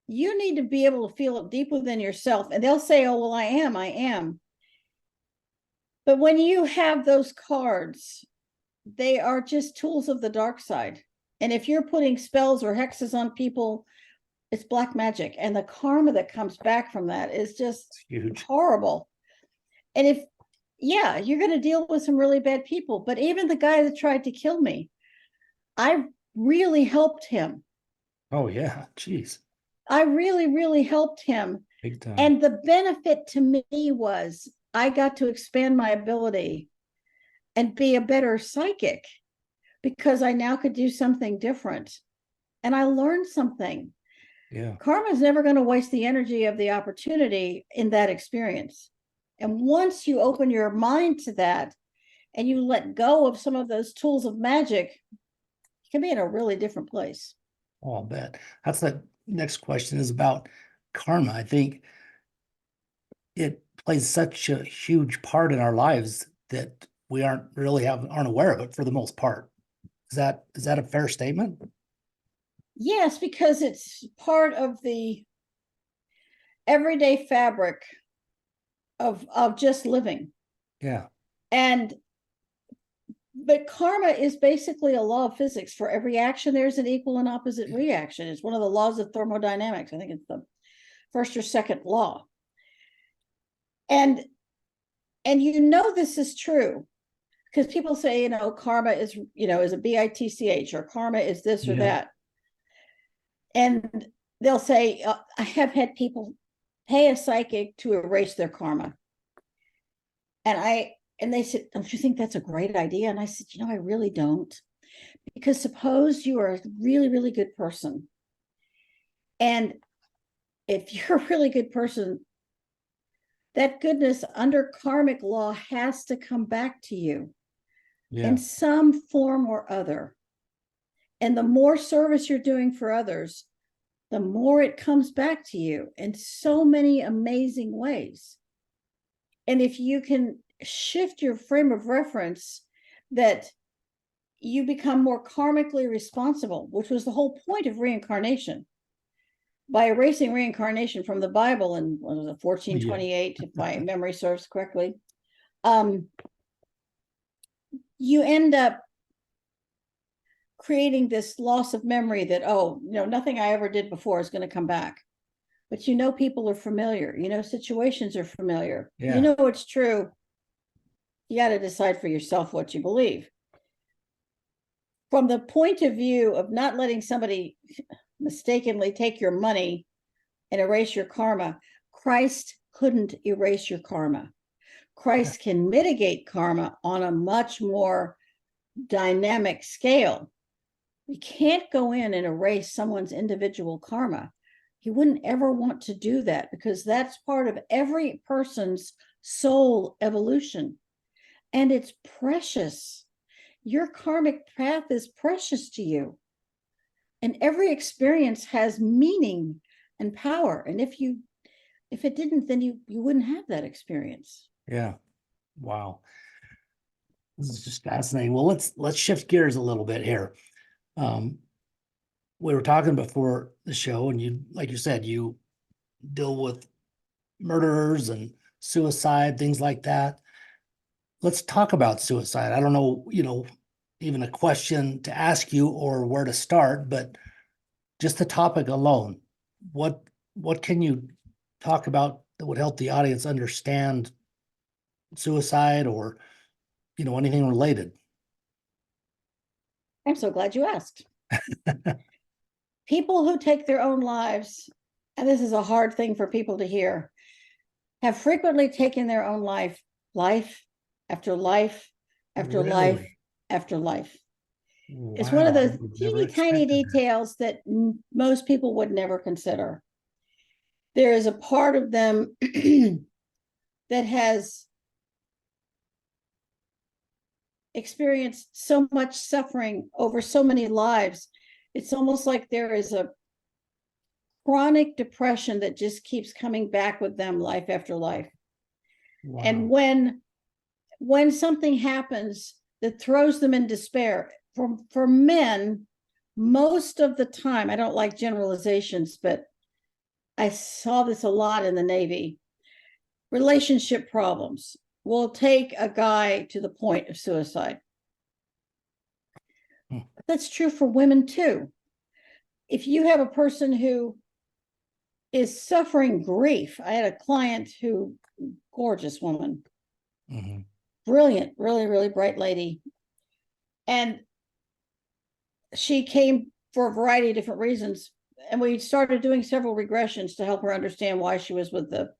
[SPEAKER 4] you need to be able to feel it deep within yourself. And they'll say, oh, well, I am. But when you have those cards, they are just tools of the dark side. And if you're putting spells or hexes on people, it's black magic. And the karma that comes back from that is just
[SPEAKER 3] It's huge.
[SPEAKER 4] horrible. And if, yeah, you're going to deal with some really bad people. But even the guy that tried to kill me, I really helped him.
[SPEAKER 3] Oh yeah, geez,
[SPEAKER 4] I really, really helped him.
[SPEAKER 3] big time.
[SPEAKER 4] And the benefit to me was I got to expand my ability and be a better psychic, because I now could do something different. And I learned something.
[SPEAKER 3] Yeah.
[SPEAKER 4] Karma is never going to waste the energy of the opportunity in that experience. And once you open your mind to that and you let go of some of those tools of magic, you can be in a really different place.
[SPEAKER 3] Oh, I'll bet. That's the next question, is about karma. I think it plays such a huge part in our lives that we aren't aware of it for the most part. Is that a fair statement?
[SPEAKER 4] Yes, because it's part of the everyday fabric of just living.
[SPEAKER 3] Yeah.
[SPEAKER 4] But karma is basically a law of physics. For every action, there's an equal and opposite reaction. It's one of the laws of thermodynamics. I think it's the first or second law. And this is true, because people say, karma is a bitch, or karma is this or
[SPEAKER 3] Yeah.
[SPEAKER 4] that. And they'll say, I have had people pay a psychic to erase their karma. And they said, don't you think that's a great idea? And I said, I really don't. Because suppose you are a really, really good person. And if you're a really good person, that goodness under karmic law has to come back to you in some form or other. And the more service you're doing for others, the more it comes back to you in so many amazing ways. And if you can shift your frame of reference, that you become more karmically responsible, which was the whole point of reincarnation. By erasing reincarnation from the Bible in 1428, if my memory serves correctly, you end up creating this loss of memory that, nothing I ever did before is going to come back. But people are familiar, situations are familiar.
[SPEAKER 3] Yeah.
[SPEAKER 4] It's true. You got to decide for yourself what you believe. From the point of view of not letting somebody mistakenly take your money and erase your karma, Christ couldn't erase your karma. Christ can mitigate karma on a much more dynamic scale. You can't go in and erase someone's individual karma. He wouldn't ever want to do that, because that's part of every person's soul evolution. And it's precious. Your karmic path is precious to you. And every experience has meaning and power. And if it didn't, then you wouldn't have that experience.
[SPEAKER 3] Yeah. Wow. This is just fascinating. Well, let's shift gears a little bit here. We were talking before the show, and like you said, you deal with murderers and suicide, things like that. Let's talk about suicide. I don't know, even a question to ask you or where to start, but just the topic alone, what can you talk about that would help the audience understand suicide, or anything related?
[SPEAKER 4] I'm so glad you asked. People who take their own lives, and this is a hard thing for people to hear, have frequently taken their own life, life after life after life
[SPEAKER 3] Really?
[SPEAKER 4] after life. It's one of
[SPEAKER 3] Wow, I
[SPEAKER 4] those
[SPEAKER 3] would never
[SPEAKER 4] teeny tiny
[SPEAKER 3] expected that.
[SPEAKER 4] details that most people would never consider. There is a part of them that has experienced so much suffering over so many lives. It's almost like there is a chronic depression that just keeps coming back with them life after life.
[SPEAKER 3] Wow.
[SPEAKER 4] And when something happens that throws them in despair, for men, most of the time, I don't like generalizations, but I saw this a lot in the Navy. Relationship problems will take a guy to the point of suicide. But that's true for women too. If you have a person who is suffering grief, I had a client who, gorgeous woman, brilliant, really, really bright lady. And she came for a variety of different reasons. And we started doing several regressions to help her understand why she was with the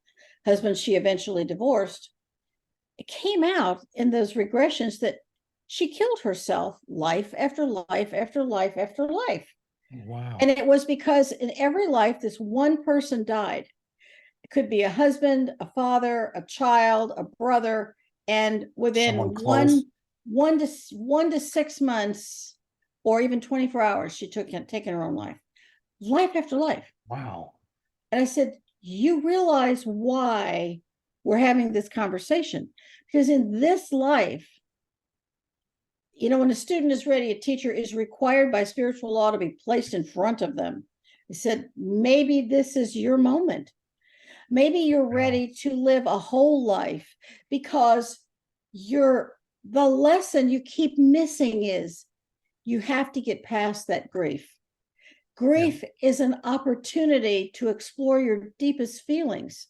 [SPEAKER 4] husband she eventually divorced. It came out in those regressions that she killed herself life after life after life after life.
[SPEAKER 3] Wow.
[SPEAKER 4] And it was because in every life, this one person died. It could be a husband, a father, a child, a brother. And within one to 6 months, or even 24 hours, she taken her own life after life.
[SPEAKER 3] Wow.
[SPEAKER 4] And I said, you realize why we're having this conversation? Because in this life, you know, when a student is ready, a teacher is required by spiritual law to be placed in front of them. I said, maybe this is your moment. Maybe you're ready to live a whole life, because the lesson you keep missing is you have to get past that grief. Grief is an opportunity to explore your deepest feelings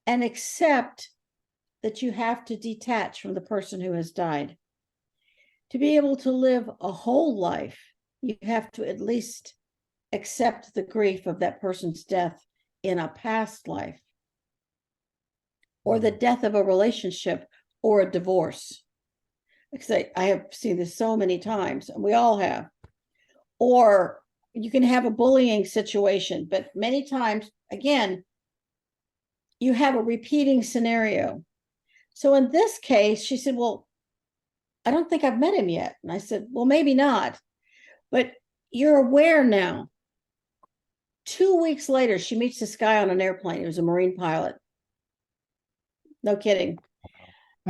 [SPEAKER 4] and accept that you have to detach from the person who has died. To be able to live a whole life, you have to at least accept the grief of that person's death in a past life, or the death of a relationship, or a divorce. Because I have seen this so many times, and we all have. Or you can have a bullying situation, but many times, again, you have a repeating scenario. So in this case, she said, well, I don't think I've met him yet. And I said, well, maybe not, but you're aware now. 2 weeks later, she meets this guy on an airplane. He was a Marine pilot. No kidding.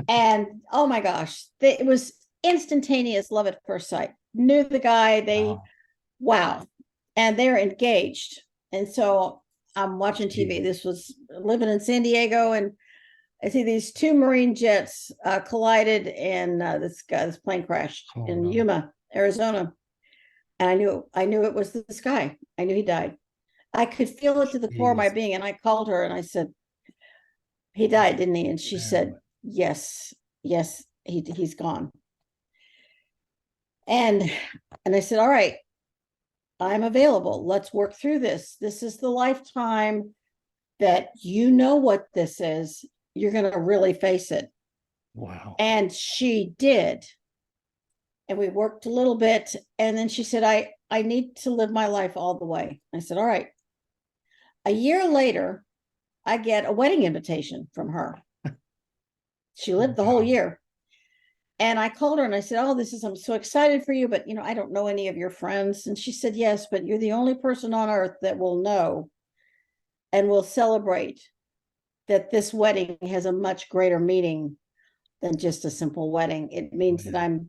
[SPEAKER 4] And oh my gosh, it was instantaneous love at first sight. Knew the guy, wow. And they're engaged. And so I'm watching TV. This was living in San Diego, and I see these two Marine jets collided, and this plane crashed in Yuma, Arizona. And I knew it was this guy. I knew he died. I could feel it to the core of my being. And I called her and I said, he died, didn't he? And she said, yes, he's gone. And I said, all right, I'm available. Let's work through this. This is the lifetime that you know what this is. You're going to really face it.
[SPEAKER 3] Wow.
[SPEAKER 4] And she did. And we worked a little bit. And then she said, I need to live my life all the way. I said, all right. A year later, I get a wedding invitation from her. She lived the whole year. And I called her and I said, oh, I'm so excited for you, but I don't know any of your friends. And she said, yes, but you're the only person on earth that will know and will celebrate that this wedding has a much greater meaning than just a simple wedding. It means that I'm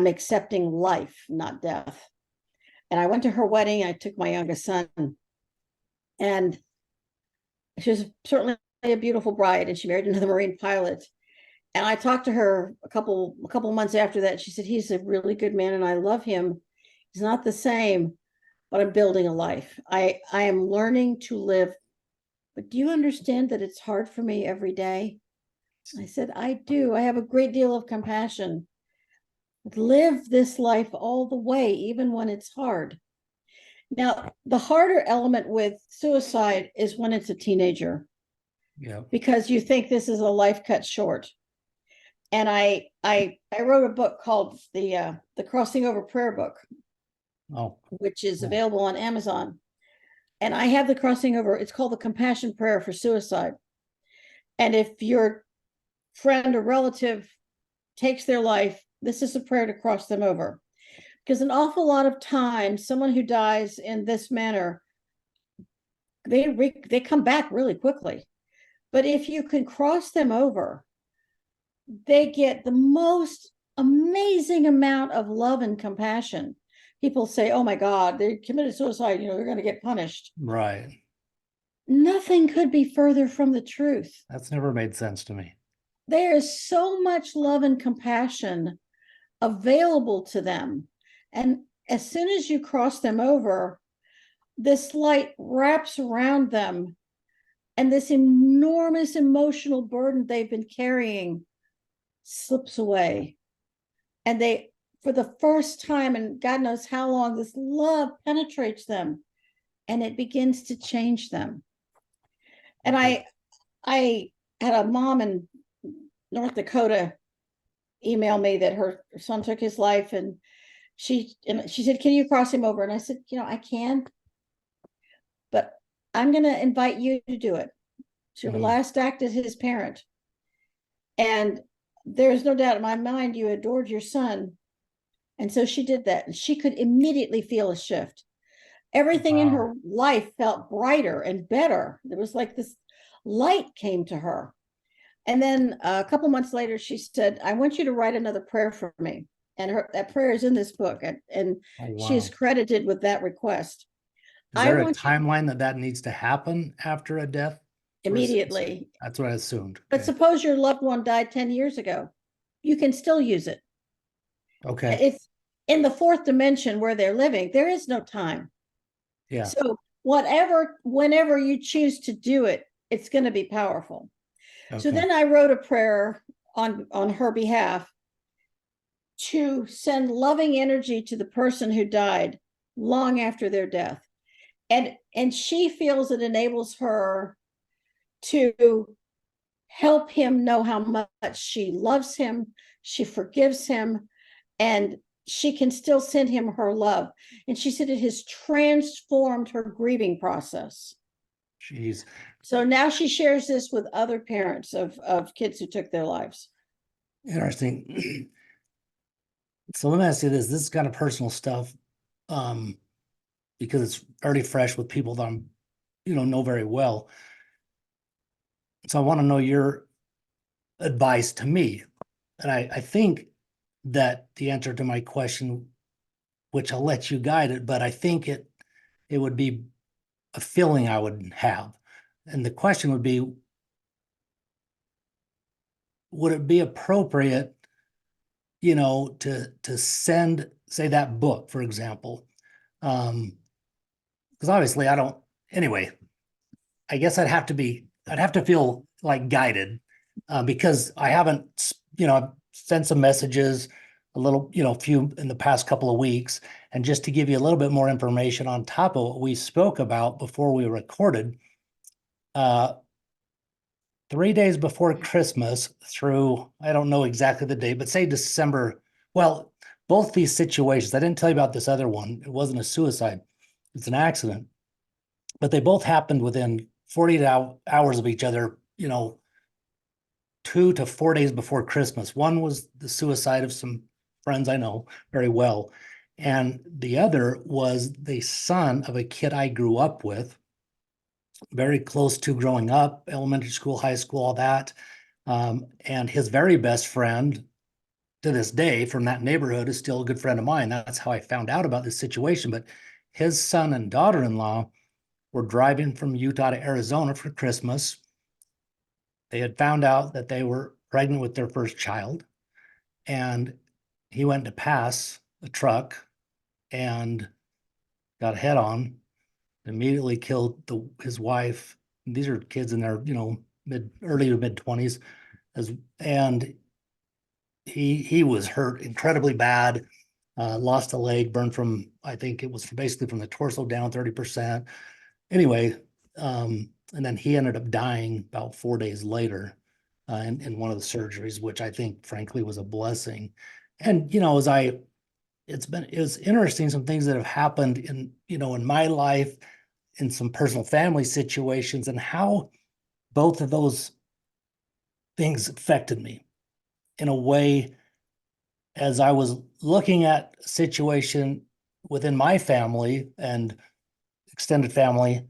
[SPEAKER 4] accepting life, not death. And I went to her wedding. I took my youngest son, and she was certainly a beautiful bride, and she married another Marine pilot. And I talked to her a couple months after that. She said, he's a really good man and I love him. He's not the same, but I'm building a life. I am learning to live. But do you understand that it's hard for me every day? I said, I do. I have a great deal of compassion. Live this life all the way, even when it's hard. Now, the harder element with suicide is when it's a teenager,
[SPEAKER 3] Yeah.
[SPEAKER 4] because you think this is a life cut short. And I wrote a book called the Crossing Over Prayer Book,
[SPEAKER 3] Oh,
[SPEAKER 4] which is
[SPEAKER 3] cool.
[SPEAKER 4] available on Amazon. And I have the crossing over. It's called the Compassion Prayer for Suicide. And if your friend or relative takes their life, this is a prayer to cross them over. Because an awful lot of times, someone who dies in this manner, they come back really quickly. But if you can cross them over, they get the most amazing amount of love and compassion. People say, oh my God, they committed suicide, they're going to get punished.
[SPEAKER 3] Right.
[SPEAKER 4] Nothing could be further from the truth.
[SPEAKER 3] That's never made sense to me.
[SPEAKER 4] There is so much love and compassion available to them. And as soon as you cross them over, this light wraps around them, and this enormous emotional burden they've been carrying slips away. And they, for the first time, and God knows how long, this love penetrates them and it begins to change them. And I had a mom in North Dakota email me that her son took his life, and she said, can you cross him over? And I said, I can, but I'm going to invite you to do it. Your last act as his parent. And there's no doubt in my mind you adored your son. And so she did that, and she could immediately feel a shift. Everything in her life felt brighter and better. There was like this light came to her. And then a couple months later, she said, I want you to write another prayer for me. And that prayer is in this book, and she is credited with that request.
[SPEAKER 3] Is there a timeline that needs to happen after a death?
[SPEAKER 4] Immediately.
[SPEAKER 3] That's what I assumed.
[SPEAKER 4] But suppose your loved one died 10 years ago. You can still use it.
[SPEAKER 3] Okay.
[SPEAKER 4] It's in the fourth dimension where they're living. There is no time.
[SPEAKER 3] Yeah.
[SPEAKER 4] So whenever you choose to do it, it's going to be powerful. Okay. So then I wrote a prayer on her behalf to send loving energy to the person who died long after their death. And she feels it enables her to help him know how much she loves him, she forgives him, and she can still send him her love. And she said it has transformed her grieving process.
[SPEAKER 3] Jeez.
[SPEAKER 4] So now she shares this with other parents of kids who took their lives.
[SPEAKER 3] Interesting. So let me ask you this. This is kind of personal stuff, because it's already fresh with people that I'm, know very well. So I want to know your advice to me. And I think that the answer to my question, which I'll let you guide it, but I think it would be a feeling I would have. And the question would be, would it be appropriate, to send, say, that book, for example? Because obviously I don't, anyway, I guess I'd have to feel like guided, because I haven't, I've sent some messages, a little, few in the past couple of weeks. And just to give you a little bit more information on top of what we spoke about before we recorded, 3 days before Christmas through, I don't know exactly the date, but say December. Well, both these situations, I didn't tell you about this other one. It wasn't a suicide. It's an accident. But they both happened within 48 hours of each other, 2 to 4 days before Christmas. One was the suicide of some friends I know very well. And the other was the son of a kid I grew up with, very close to growing up, elementary school, high school, all that. And his very best friend to this day from that neighborhood is still a good friend of mine. That's how I found out about this situation. But his son and daughter-in-law were driving from Utah to Arizona for Christmas. They had found out that they were pregnant with their first child, and he went to pass a truck and got head on, immediately killed his wife. These are kids in their, early to mid 20s, and he was hurt incredibly bad, lost a leg, burned from, I think it was basically from the torso down 30%. Anyway, and then he ended up dying about 4 days later in one of the surgeries, which I think frankly was a blessing. And it was interesting, some things that have happened in my life, in some personal family situations, and how both of those things affected me in a way. As I was looking at a situation within my family and extended family,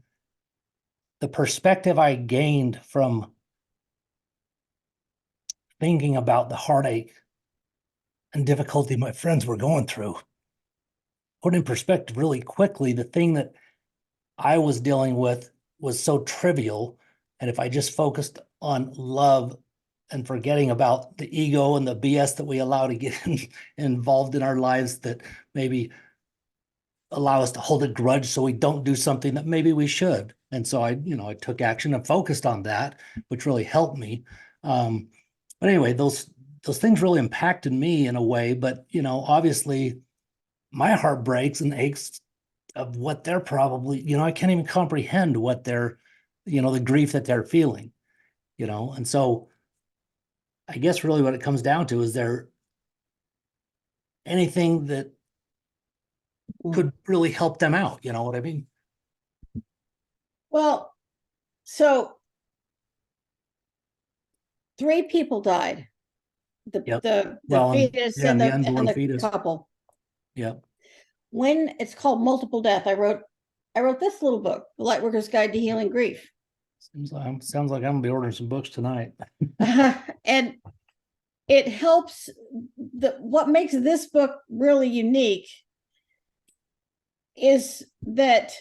[SPEAKER 3] the perspective I gained from thinking about the heartache and difficulty my friends were going through put in perspective really quickly the thing that I was dealing with was so trivial. And if I just focused on love and forgetting about the ego and the BS that we allow to get involved in our lives, that maybe allow us to hold a grudge so we don't do something that maybe we should. And so I took action and focused on that, which really helped me. But anyway, those things really impacted me in a way. But obviously, my heart breaks and aches of what they're probably, I can't even comprehend what they're, the grief that they're feeling, and so I guess really what it comes down to, is there anything that could really help them out? You know what I mean?
[SPEAKER 4] Well, so 3 people died.
[SPEAKER 3] Yep.
[SPEAKER 4] The
[SPEAKER 3] Well,
[SPEAKER 4] fetus
[SPEAKER 3] and
[SPEAKER 4] and
[SPEAKER 3] the unborn
[SPEAKER 4] the
[SPEAKER 3] fetus.
[SPEAKER 4] couple.
[SPEAKER 3] Yep.
[SPEAKER 4] When it's called multiple death, I wrote this little book, The Lightworker's Guide to Healing Grief.
[SPEAKER 3] Sounds like I'm gonna be ordering some books tonight.
[SPEAKER 4] And it helps. What makes this book really unique is that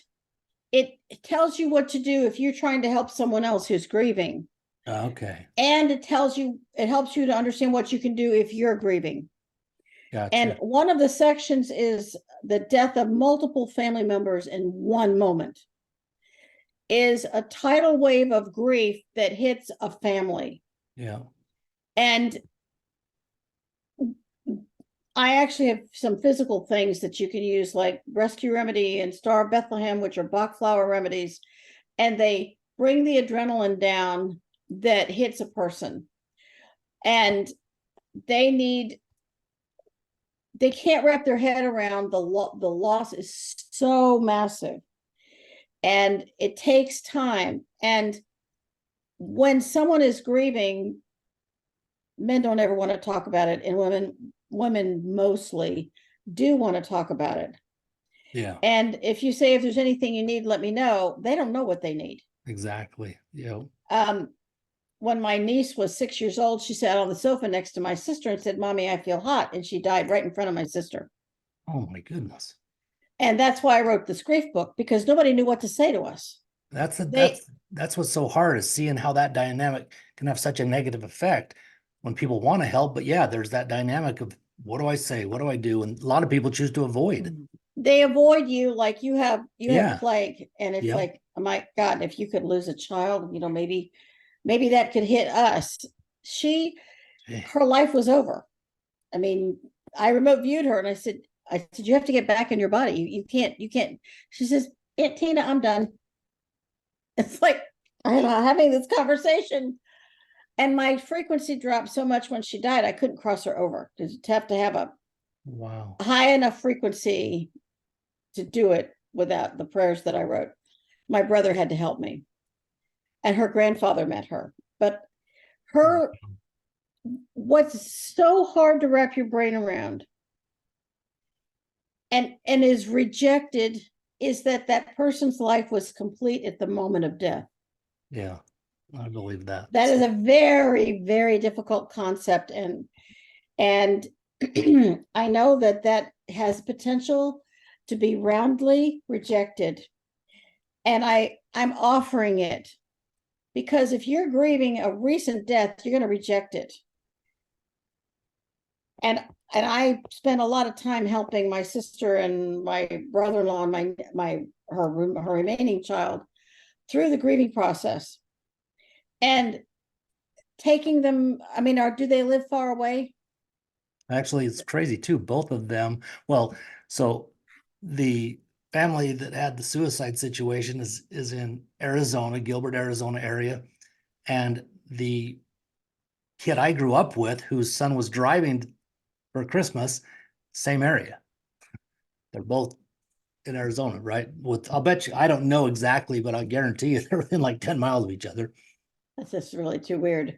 [SPEAKER 4] it tells you what to do if you're trying to help someone else who's grieving.
[SPEAKER 3] Okay.
[SPEAKER 4] And it helps you to understand what you can do if you're grieving.
[SPEAKER 3] Gotcha.
[SPEAKER 4] And one of the sections is the death of multiple family members in one moment. Is a tidal wave of grief that hits a family.
[SPEAKER 3] Yeah.
[SPEAKER 4] And I actually have some physical things that you can use, like Rescue Remedy and Star of Bethlehem, which are Bach flower remedies, and they bring the adrenaline down that hits a person. And they can't wrap their head around the loss is so massive. And it takes time. And when someone is grieving, men don't ever want to talk about it, and women mostly do want to talk about it.
[SPEAKER 3] Yeah.
[SPEAKER 4] And if you say, if there's anything you need, let me know, they don't know what they need.
[SPEAKER 3] Exactly. Yeah.
[SPEAKER 4] When my niece was 6 years old, she sat on the sofa next to my sister and said, "Mommy, I feel hot." And she died right in front of my sister.
[SPEAKER 3] Oh my goodness.
[SPEAKER 4] And that's why I wrote this grief book, because nobody knew what to say to us.
[SPEAKER 3] That's what's so hard, is seeing how that dynamic can have such a negative effect when people want to help. But yeah, there's that dynamic of, what do I say? What do I do? And a lot of people choose to avoid.
[SPEAKER 4] They avoid you like you have
[SPEAKER 3] Yeah.
[SPEAKER 4] plague. And it's
[SPEAKER 3] Yep.
[SPEAKER 4] like, oh my God, if you could lose a child, maybe that could hit us. Her life was over. I mean, I remote viewed her and I said, you have to get back in your body. You can't. She says, "Aunt Tina, I'm done." It's like, I'm having this conversation. And my frequency dropped so much when she died, I couldn't cross her over, because you have to have a
[SPEAKER 3] Wow.
[SPEAKER 4] high enough frequency to do it without the prayers that I wrote. My brother had to help me. And her grandfather met her. But what's so hard to wrap your brain around and is rejected is that person's life was complete at the moment of death.
[SPEAKER 3] Yeah, I believe that.
[SPEAKER 4] That is a very, very difficult concept. And I know that has potential to be roundly rejected. And I'm offering it, because if you're grieving a recent death, you're going to reject it. And I spent a lot of time helping my sister and my brother-in-law and her remaining child through the grieving process, and taking them. I mean, do they live far away?
[SPEAKER 3] Actually, it's crazy too. Both of them. Well, so the family that had the suicide situation is in Arizona, Gilbert, Arizona area. And the kid I grew up with, whose son was driving for Christmas, same area. They're both in Arizona, right? I'll bet you, I don't know exactly, but I guarantee you they're within like 10 miles of each other.
[SPEAKER 4] That's just really too weird.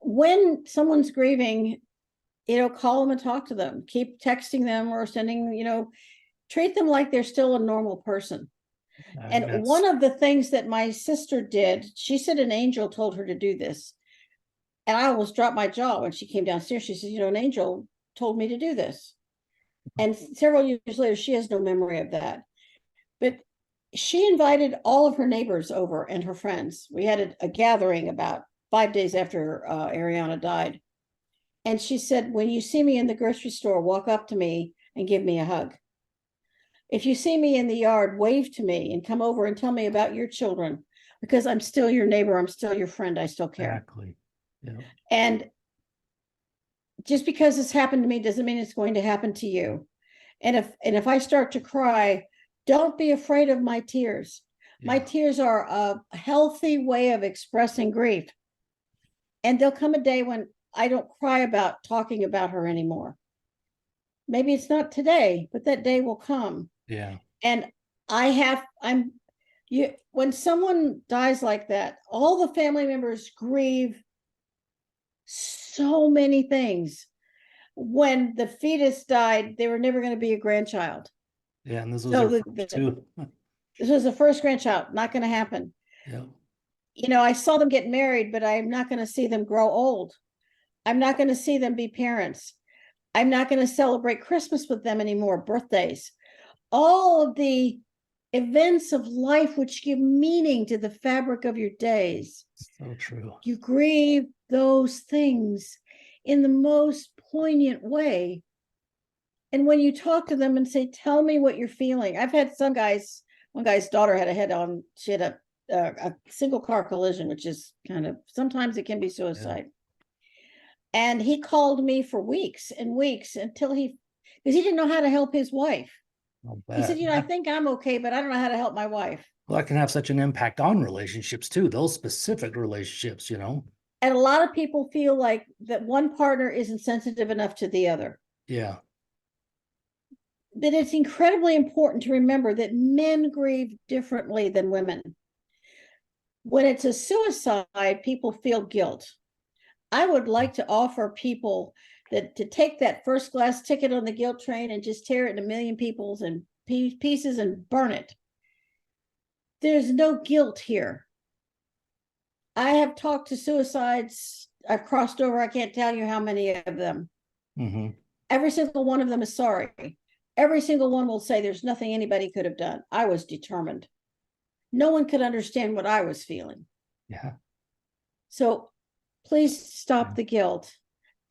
[SPEAKER 4] When someone's grieving, call them and talk to them. Keep texting them or sending, treat them like they're still a normal person. And one of the things that my sister did, she said an angel told her to do this. And I almost dropped my jaw when she came downstairs. She said, an angel told me to do this. And several years later, she has no memory of that. But she invited all of her neighbors over and her friends. We had a gathering about 5 days after Ariana died. And she said, when you see me in the grocery store, walk up to me and give me a hug. If you see me in the yard, wave to me and come over and tell me about your children, because I'm still your neighbor. I'm still your friend. I still care.
[SPEAKER 3] Exactly. Yeah.
[SPEAKER 4] And just because this happened to me doesn't mean it's going to happen to you. And if I start to cry, don't be afraid of my tears. Yeah. My tears are a healthy way of expressing grief. And there'll come a day when I don't cry about talking about her anymore. Maybe it's not today, but that day will come.
[SPEAKER 3] Yeah.
[SPEAKER 4] And when someone dies like that, all the family members grieve so many things. When the fetus died, they were never going to be a grandchild.
[SPEAKER 3] Yeah, and this was too.
[SPEAKER 4] This was the first grandchild, not going to happen.
[SPEAKER 3] Yeah.
[SPEAKER 4] I saw them get married, but I'm not going to see them grow old. I'm not going to see them be parents. I'm not going to celebrate Christmas with them anymore, birthdays. All of the events of life which give meaning to the fabric of your days.
[SPEAKER 3] So true.
[SPEAKER 4] You grieve those things in the most poignant way. And when you talk to them and say, tell me what you're feeling. I've had one guy's daughter had she had a single car collision, which is sometimes it can be suicide. Yeah. And he called me for weeks and weeks because he didn't know how to help his wife. He said, I think I'm okay, but I don't know how to help my wife.
[SPEAKER 3] Well, that can have such an impact on relationships too, those specific relationships,
[SPEAKER 4] And a lot of people feel like that one partner isn't sensitive enough to the other.
[SPEAKER 3] Yeah.
[SPEAKER 4] But it's incredibly important to remember that men grieve differently than women. When it's a suicide, people feel guilt. I would like to offer people to take that first class ticket on the guilt train and just tear it into a million pieces and burn it. There's no guilt here. I have talked to suicides. I've crossed over. I can't tell you how many of them.
[SPEAKER 3] Mm-hmm.
[SPEAKER 4] Every single one of them is sorry. Every single one will say there's nothing anybody could have done. I was determined. No one could understand what I was feeling.
[SPEAKER 3] Yeah.
[SPEAKER 4] So please stop the guilt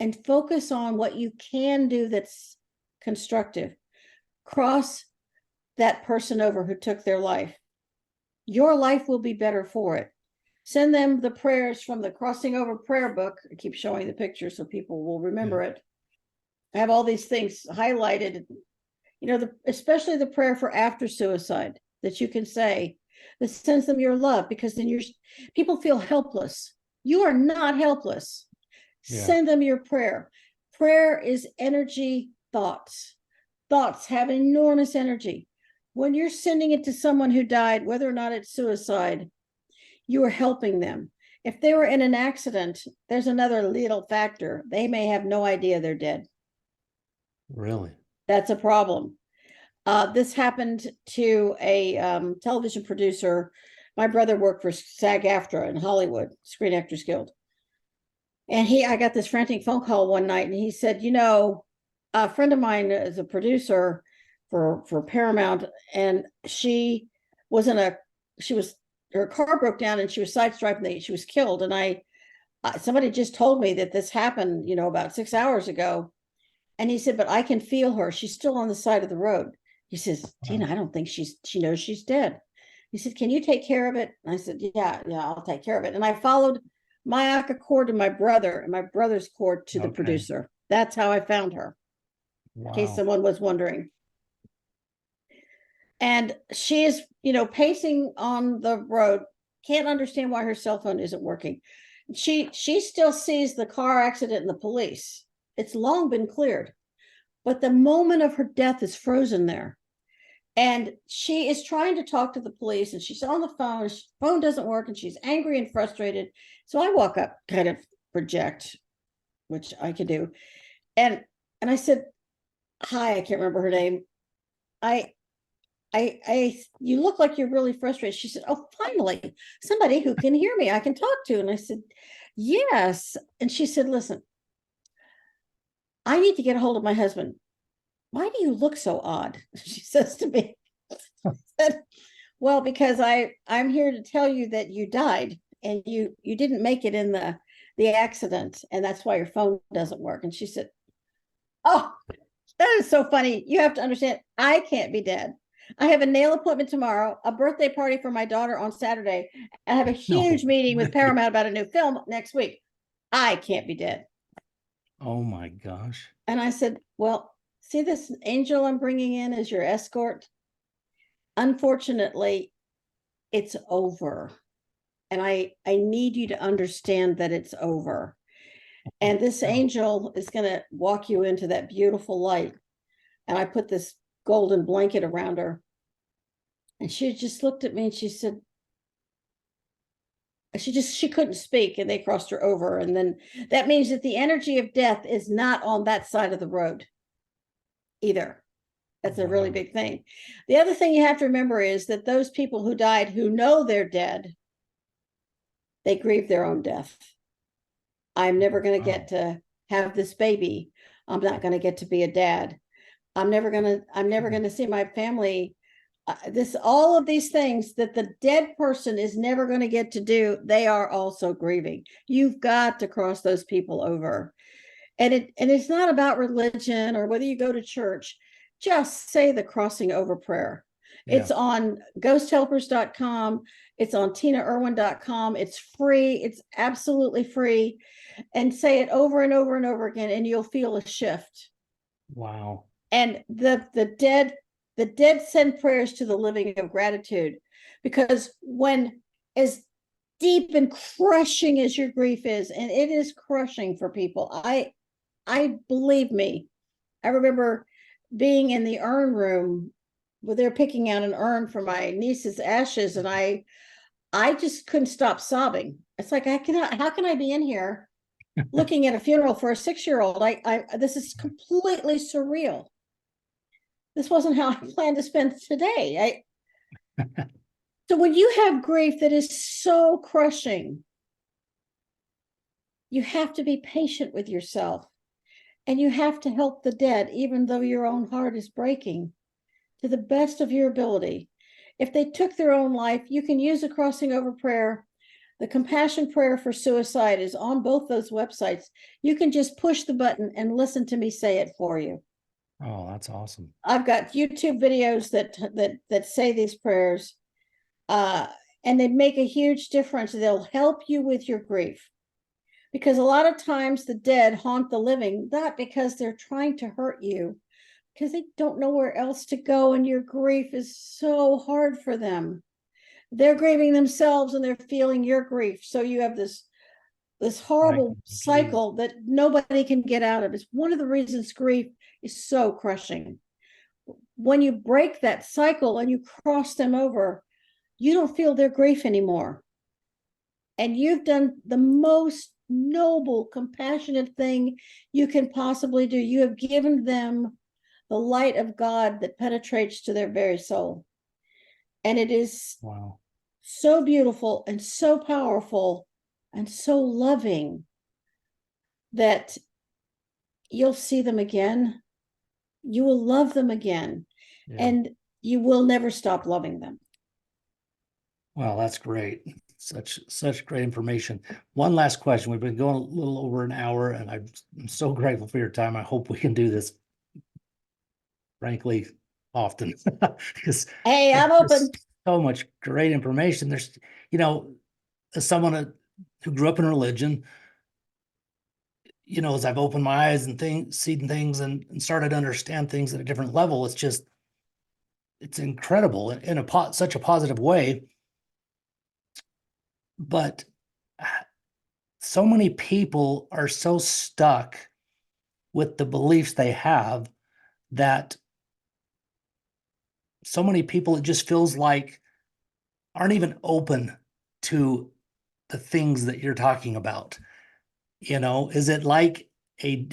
[SPEAKER 4] and focus on what you can do that's constructive. Cross that person over who took their life. Your life will be better for it. Send them the prayers from the Crossing Over prayer book. I keep showing the picture so people will remember it. I have all these things highlighted, especially the prayer for after suicide that you can say that sends them your love, because then people feel helpless. You are not helpless. Yeah. Send them your prayer. Prayer is energy, thoughts. Thoughts have enormous energy. When you're sending it to someone who died, whether or not it's suicide, you are helping them. If they were in an accident, there's another little factor. They may have no idea they're dead.
[SPEAKER 3] Really?
[SPEAKER 4] That's a problem. This happened to a television producer. My brother worked for SAG-AFTRA in Hollywood, Screen Actors Guild. And I got this frantic phone call one night, and he said, a friend of mine is a producer for Paramount, and her car broke down and she was sideswiping, she was killed. And somebody just told me that this happened, about 6 hours ago. And he said, but I can feel her. She's still on the side of the road. He says, Tina, I don't think she knows she's dead. He said, can you take care of it? And I said, yeah, I'll take care of it. And I followed Mayaka cord to my brother and my brother's cord to the
[SPEAKER 3] Okay.
[SPEAKER 4] producer. That's how I found her, in case
[SPEAKER 3] Wow.
[SPEAKER 4] someone was wondering. And she is, pacing on the road, can't understand why her cell phone isn't working. She still sees the car accident and the police. It's long been cleared, but the moment of her death is frozen there. And she is trying to talk to the police, and she's on the phone. Her phone doesn't work, and she's angry and frustrated. So I walk up, kind of project, which I could do, and I said, "Hi," I can't remember her name. You look like you're really frustrated. She said, "Oh, finally, somebody who can hear me, I can talk to." And I said, "Yes." And she said, "Listen, I need to get a hold of my husband. Why do you look so odd?" She says to me. I said, "Well, because I'm here to tell you that you died and you didn't make it in the accident, and that's why your phone doesn't work." And she said, "Oh, that is so funny. You have to understand, I can't be dead. I have a nail appointment tomorrow, a birthday party for my daughter on Saturday, and I have a huge meeting with Paramount about a new film next week. I can't be dead."
[SPEAKER 3] Oh my gosh.
[SPEAKER 4] And I said, "Well, see this angel I'm bringing in as your escort? Unfortunately, it's over. And I need you to understand that it's over. And this angel is going to walk you into that beautiful light." And I put this golden blanket around her. And she just looked at me and she said, she couldn't speak, and they crossed her over. And then that means that the energy of death is not on that side of the road either. That's a really big thing. The other thing you have to remember is that those people who died, who know they're dead, they grieve their own death. I'm never going to get to have this baby. I'm not going to get to be a dad. I'm never going to see my family. All of these things that the dead person is never going to get to do, they are also grieving. You've got to cross those people over. And it's not about religion or whether you go to church. Just say the crossing over prayer. Yeah. It's on ghosthelpers.com. It's on tinaerwin.com. It's free. It's absolutely free. And say it over and over and over again, and you'll feel a shift.
[SPEAKER 3] Wow.
[SPEAKER 4] And the dead send prayers to the living of gratitude, because when as deep and crushing as your grief is, and it is crushing for people, I believe me, I remember being in the urn room where they're picking out an urn for my niece's ashes, and I just couldn't stop sobbing. It's like, how can I be in here looking at a funeral for a 6-year-old? This is completely surreal. This wasn't how I planned to spend today. So when you have grief that is so crushing, you have to be patient with yourself, and you have to help the dead, even though your own heart is breaking, to the best of your ability. If they took their own life, you can use a crossing over prayer. The compassion prayer for suicide is on both those websites. You can just push the button and listen to me say it for you.
[SPEAKER 3] Oh, that's awesome.
[SPEAKER 4] I've got YouTube videos that say these prayers, and they make a huge difference. They'll help you with your grief, because a lot of times the dead haunt the living, not because they're trying to hurt you, because they don't know where else to go, and your grief is so hard for them. They're grieving themselves, and they're feeling your grief. So you have this horrible cycle that nobody can get out of. It's one of the reasons grief is so crushing. When you break that cycle and you cross them over, you don't feel their grief anymore. And you've done the most noble, compassionate thing you can possibly do. You have given them the light of God that penetrates to their very soul. And it is so beautiful and so powerful and so loving that you'll see them again. You will love them again, and you will never stop loving them.
[SPEAKER 3] Well, that's great. Such great information. One last question. We've been going a little over an hour, and I'm so grateful for your time. I hope we can do this, frankly, often.
[SPEAKER 4] Hey, I'm open.
[SPEAKER 3] So much great information. There's, as someone who grew up in religion, you know, as I've opened my eyes and seen things and started to understand things at a different level, it's incredible in such a positive way. But so many people are so stuck with the beliefs they have that so many people, it just feels like, aren't even open to the things that you're talking about. You know, is it like a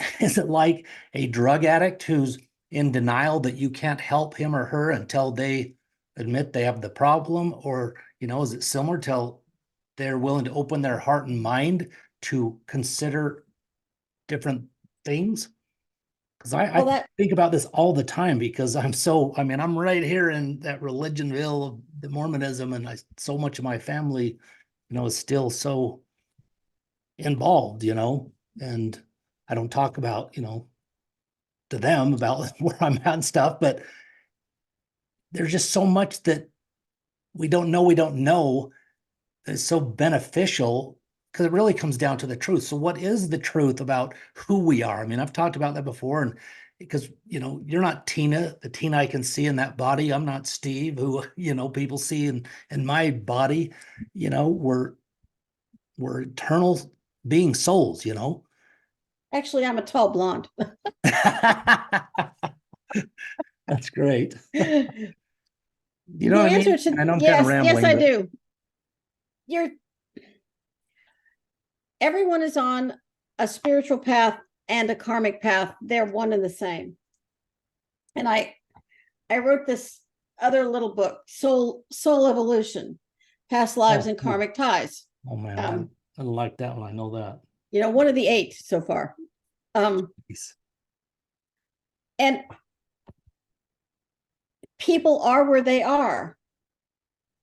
[SPEAKER 3] drug addict who's in denial that you can't help him or her until they admit they have the problem? Or, you know, is it similar till they're willing to open their heart and mind to consider different things? Because I think about this all the time, because I'm right here in that religionville of the Mormonism, and so much of my family, you know, is still so involved, you know, and I don't talk about, you know, to them about where I'm at and stuff, but there's just so much that we don't know that's so beneficial, because it really comes down to the truth. So what is the truth about who we are? I mean, I've talked about that before, and because, you know, you're not Tina, the Tina I can see in that body. I'm not Steve, who, you know, people see in my body. You know, we're eternal being souls, you know.
[SPEAKER 4] Actually, I'm a tall blonde.
[SPEAKER 3] That's great. You know
[SPEAKER 4] The
[SPEAKER 3] what I mean?
[SPEAKER 4] answer to
[SPEAKER 3] I know I'm kind
[SPEAKER 4] yes,
[SPEAKER 3] of rambling.
[SPEAKER 4] yes, I do. Everyone is on a spiritual path and a karmic path. They're one and the same. And I wrote this other little book, Soul Evolution, Past Lives and Karmic Ties.
[SPEAKER 3] Oh man, I don't like that one. I know that.
[SPEAKER 4] You know, one of the 8 so far. And people are where they are.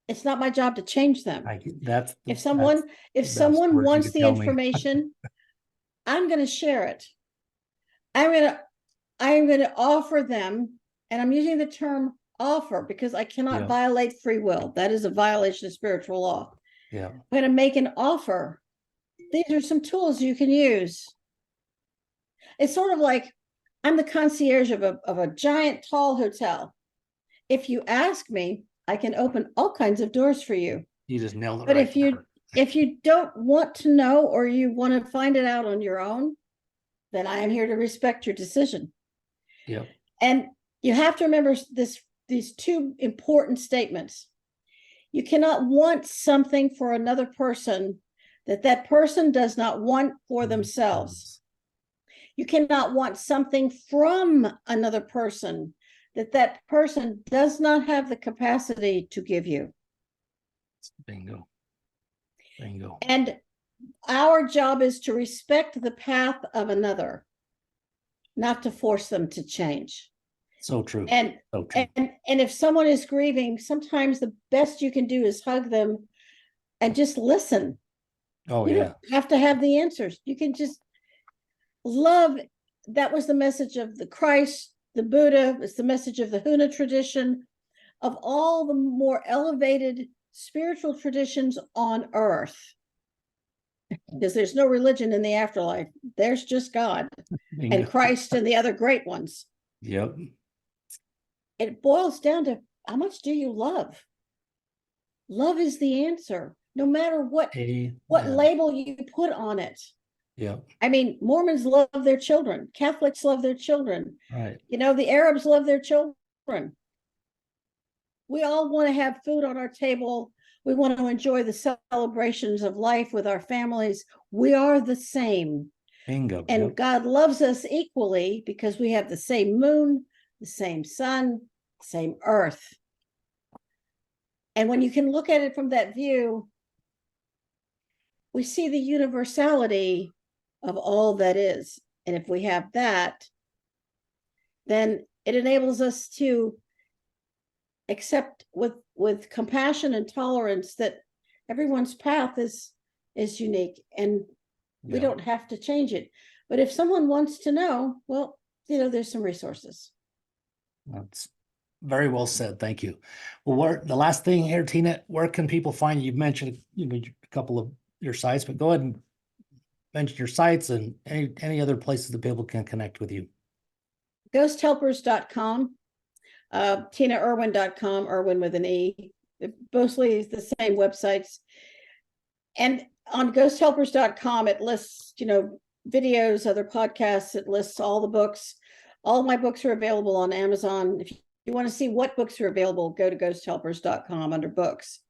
[SPEAKER 4] It's not my job to change them. If someone wants the information, I'm going to share it. I'm going to offer them, and I'm using the term offer because I cannot violate free will. That is a violation of spiritual law.
[SPEAKER 3] Yeah.
[SPEAKER 4] I'm going to make an offer. These are some tools you can use. It's sort of like I'm the concierge of a giant tall hotel. If you ask me, I can open all kinds of doors for you.
[SPEAKER 3] You just nailed it.
[SPEAKER 4] But if you don't want to know, or you want to find it out on your own, then I am here to respect your decision.
[SPEAKER 3] Yeah.
[SPEAKER 4] And you have to remember these 2 important statements. You cannot want something for another person that person does not want for themselves. You cannot want something from another person that person does not have the capacity to give you.
[SPEAKER 3] Bingo.
[SPEAKER 4] And our job is to respect the path of another, not to force them to change.
[SPEAKER 3] So true.
[SPEAKER 4] And if someone is grieving, sometimes the best you can do is hug them and just listen.
[SPEAKER 3] Oh,
[SPEAKER 4] you don't have to have the answers. You can just love. That was the message of the Christ, the Buddha. It's the message of the Huna tradition, of all the more elevated spiritual traditions on earth. Because there's no religion in the afterlife. There's just God and Christ and the other great ones.
[SPEAKER 3] Yep.
[SPEAKER 4] It boils down to, how much do you love? Love is the answer, no matter what label you put on it.
[SPEAKER 3] Yeah.
[SPEAKER 4] I mean, Mormons love their children. Catholics love their children.
[SPEAKER 3] Right.
[SPEAKER 4] You know, the Arabs love their children. We all want to have food on our table. We want to enjoy the celebrations of life with our families. We are the same.
[SPEAKER 3] Bingo.
[SPEAKER 4] And God loves us equally because we have the same moon, the same sun, same earth. And when you can look at it from that view, we see the universality of all that is. And if we have that, then it enables us to accept with compassion and tolerance that everyone's path is unique, and we don't have to change it. But if someone wants to know, well, you know, there's some resources.
[SPEAKER 3] That's very well said. Thank you. Well, the last thing here, Tina, where can people find you? You've mentioned, you know, a couple of your sites, but go ahead and mention your sites and any other places that people can connect with you.
[SPEAKER 4] GhostHelpers.com, TinaErwin.com, Erwin with an E. Mostly the same websites. And on GhostHelpers.com, it lists, videos, other podcasts. It lists all the books. All my books are available on Amazon. If you want to see what books are available, go to GhostHelpers.com under books.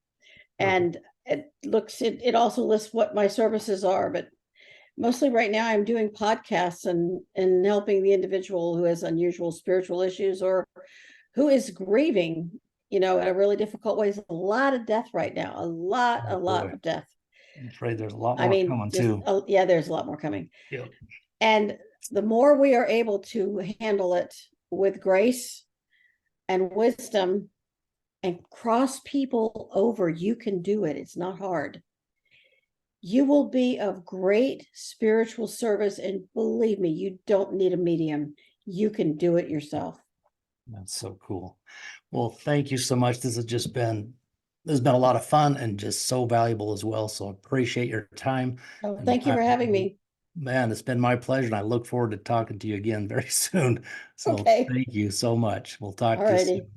[SPEAKER 4] And it also lists what my services are, but mostly right now I'm doing podcasts and helping the individual who has unusual spiritual issues or who is grieving, in a really difficult way. There's a lot of death right now, a lot of death.
[SPEAKER 3] I'm afraid there's a lot more coming too.
[SPEAKER 4] Yeah, there's a lot more coming.
[SPEAKER 3] Yep.
[SPEAKER 4] And the more we are able to handle it with grace and wisdom and cross people over, you can do it. It's not hard. You will be of great spiritual service. And believe me, you don't need a medium. You can do it yourself.
[SPEAKER 3] That's so cool. Well, thank you so much. This has been a lot of fun and just so valuable as well. So I appreciate your time.
[SPEAKER 4] Oh, thank you for having me.
[SPEAKER 3] Man, it's been my pleasure. And I look forward to talking to you again very soon. So
[SPEAKER 4] Okay.
[SPEAKER 3] Thank you so much. We'll talk to you
[SPEAKER 4] Alrighty.
[SPEAKER 3] soon.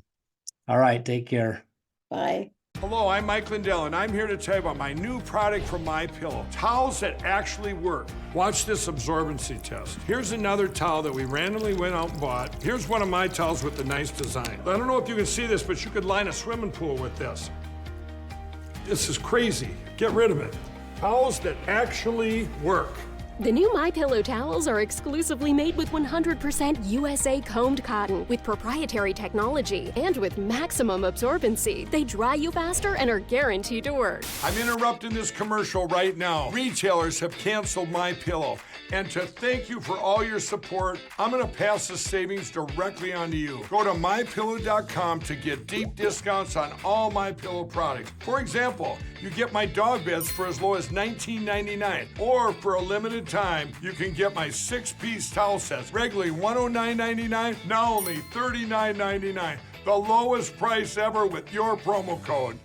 [SPEAKER 3] All right. Take care.
[SPEAKER 4] Bye.
[SPEAKER 6] Hello, I'm Mike Lindell, and I'm here to tell you about my new product from MyPillow, towels that actually work. Watch this absorbency test. Here's another towel that we randomly went out and bought. Here's one of my towels with the nice design. I don't know if you can see this, but you could line a swimming pool with this. This is crazy. Get rid of it. Towels that actually work.
[SPEAKER 7] The new MyPillow towels are exclusively made with 100% USA combed cotton with proprietary technology and with maximum absorbency. They dry you faster and are guaranteed to work.
[SPEAKER 6] I'm interrupting this commercial right now. Retailers have canceled MyPillow. And to thank you for all your support, I'm going to pass the savings directly on to you. Go to MyPillow.com to get deep discounts on all MyPillow products. For example, you get my dog beds for as low as $19.99. Or for a limited time, you can get my 6-piece towel sets, regularly $109.99, now only $39.99. The lowest price ever with your promo code.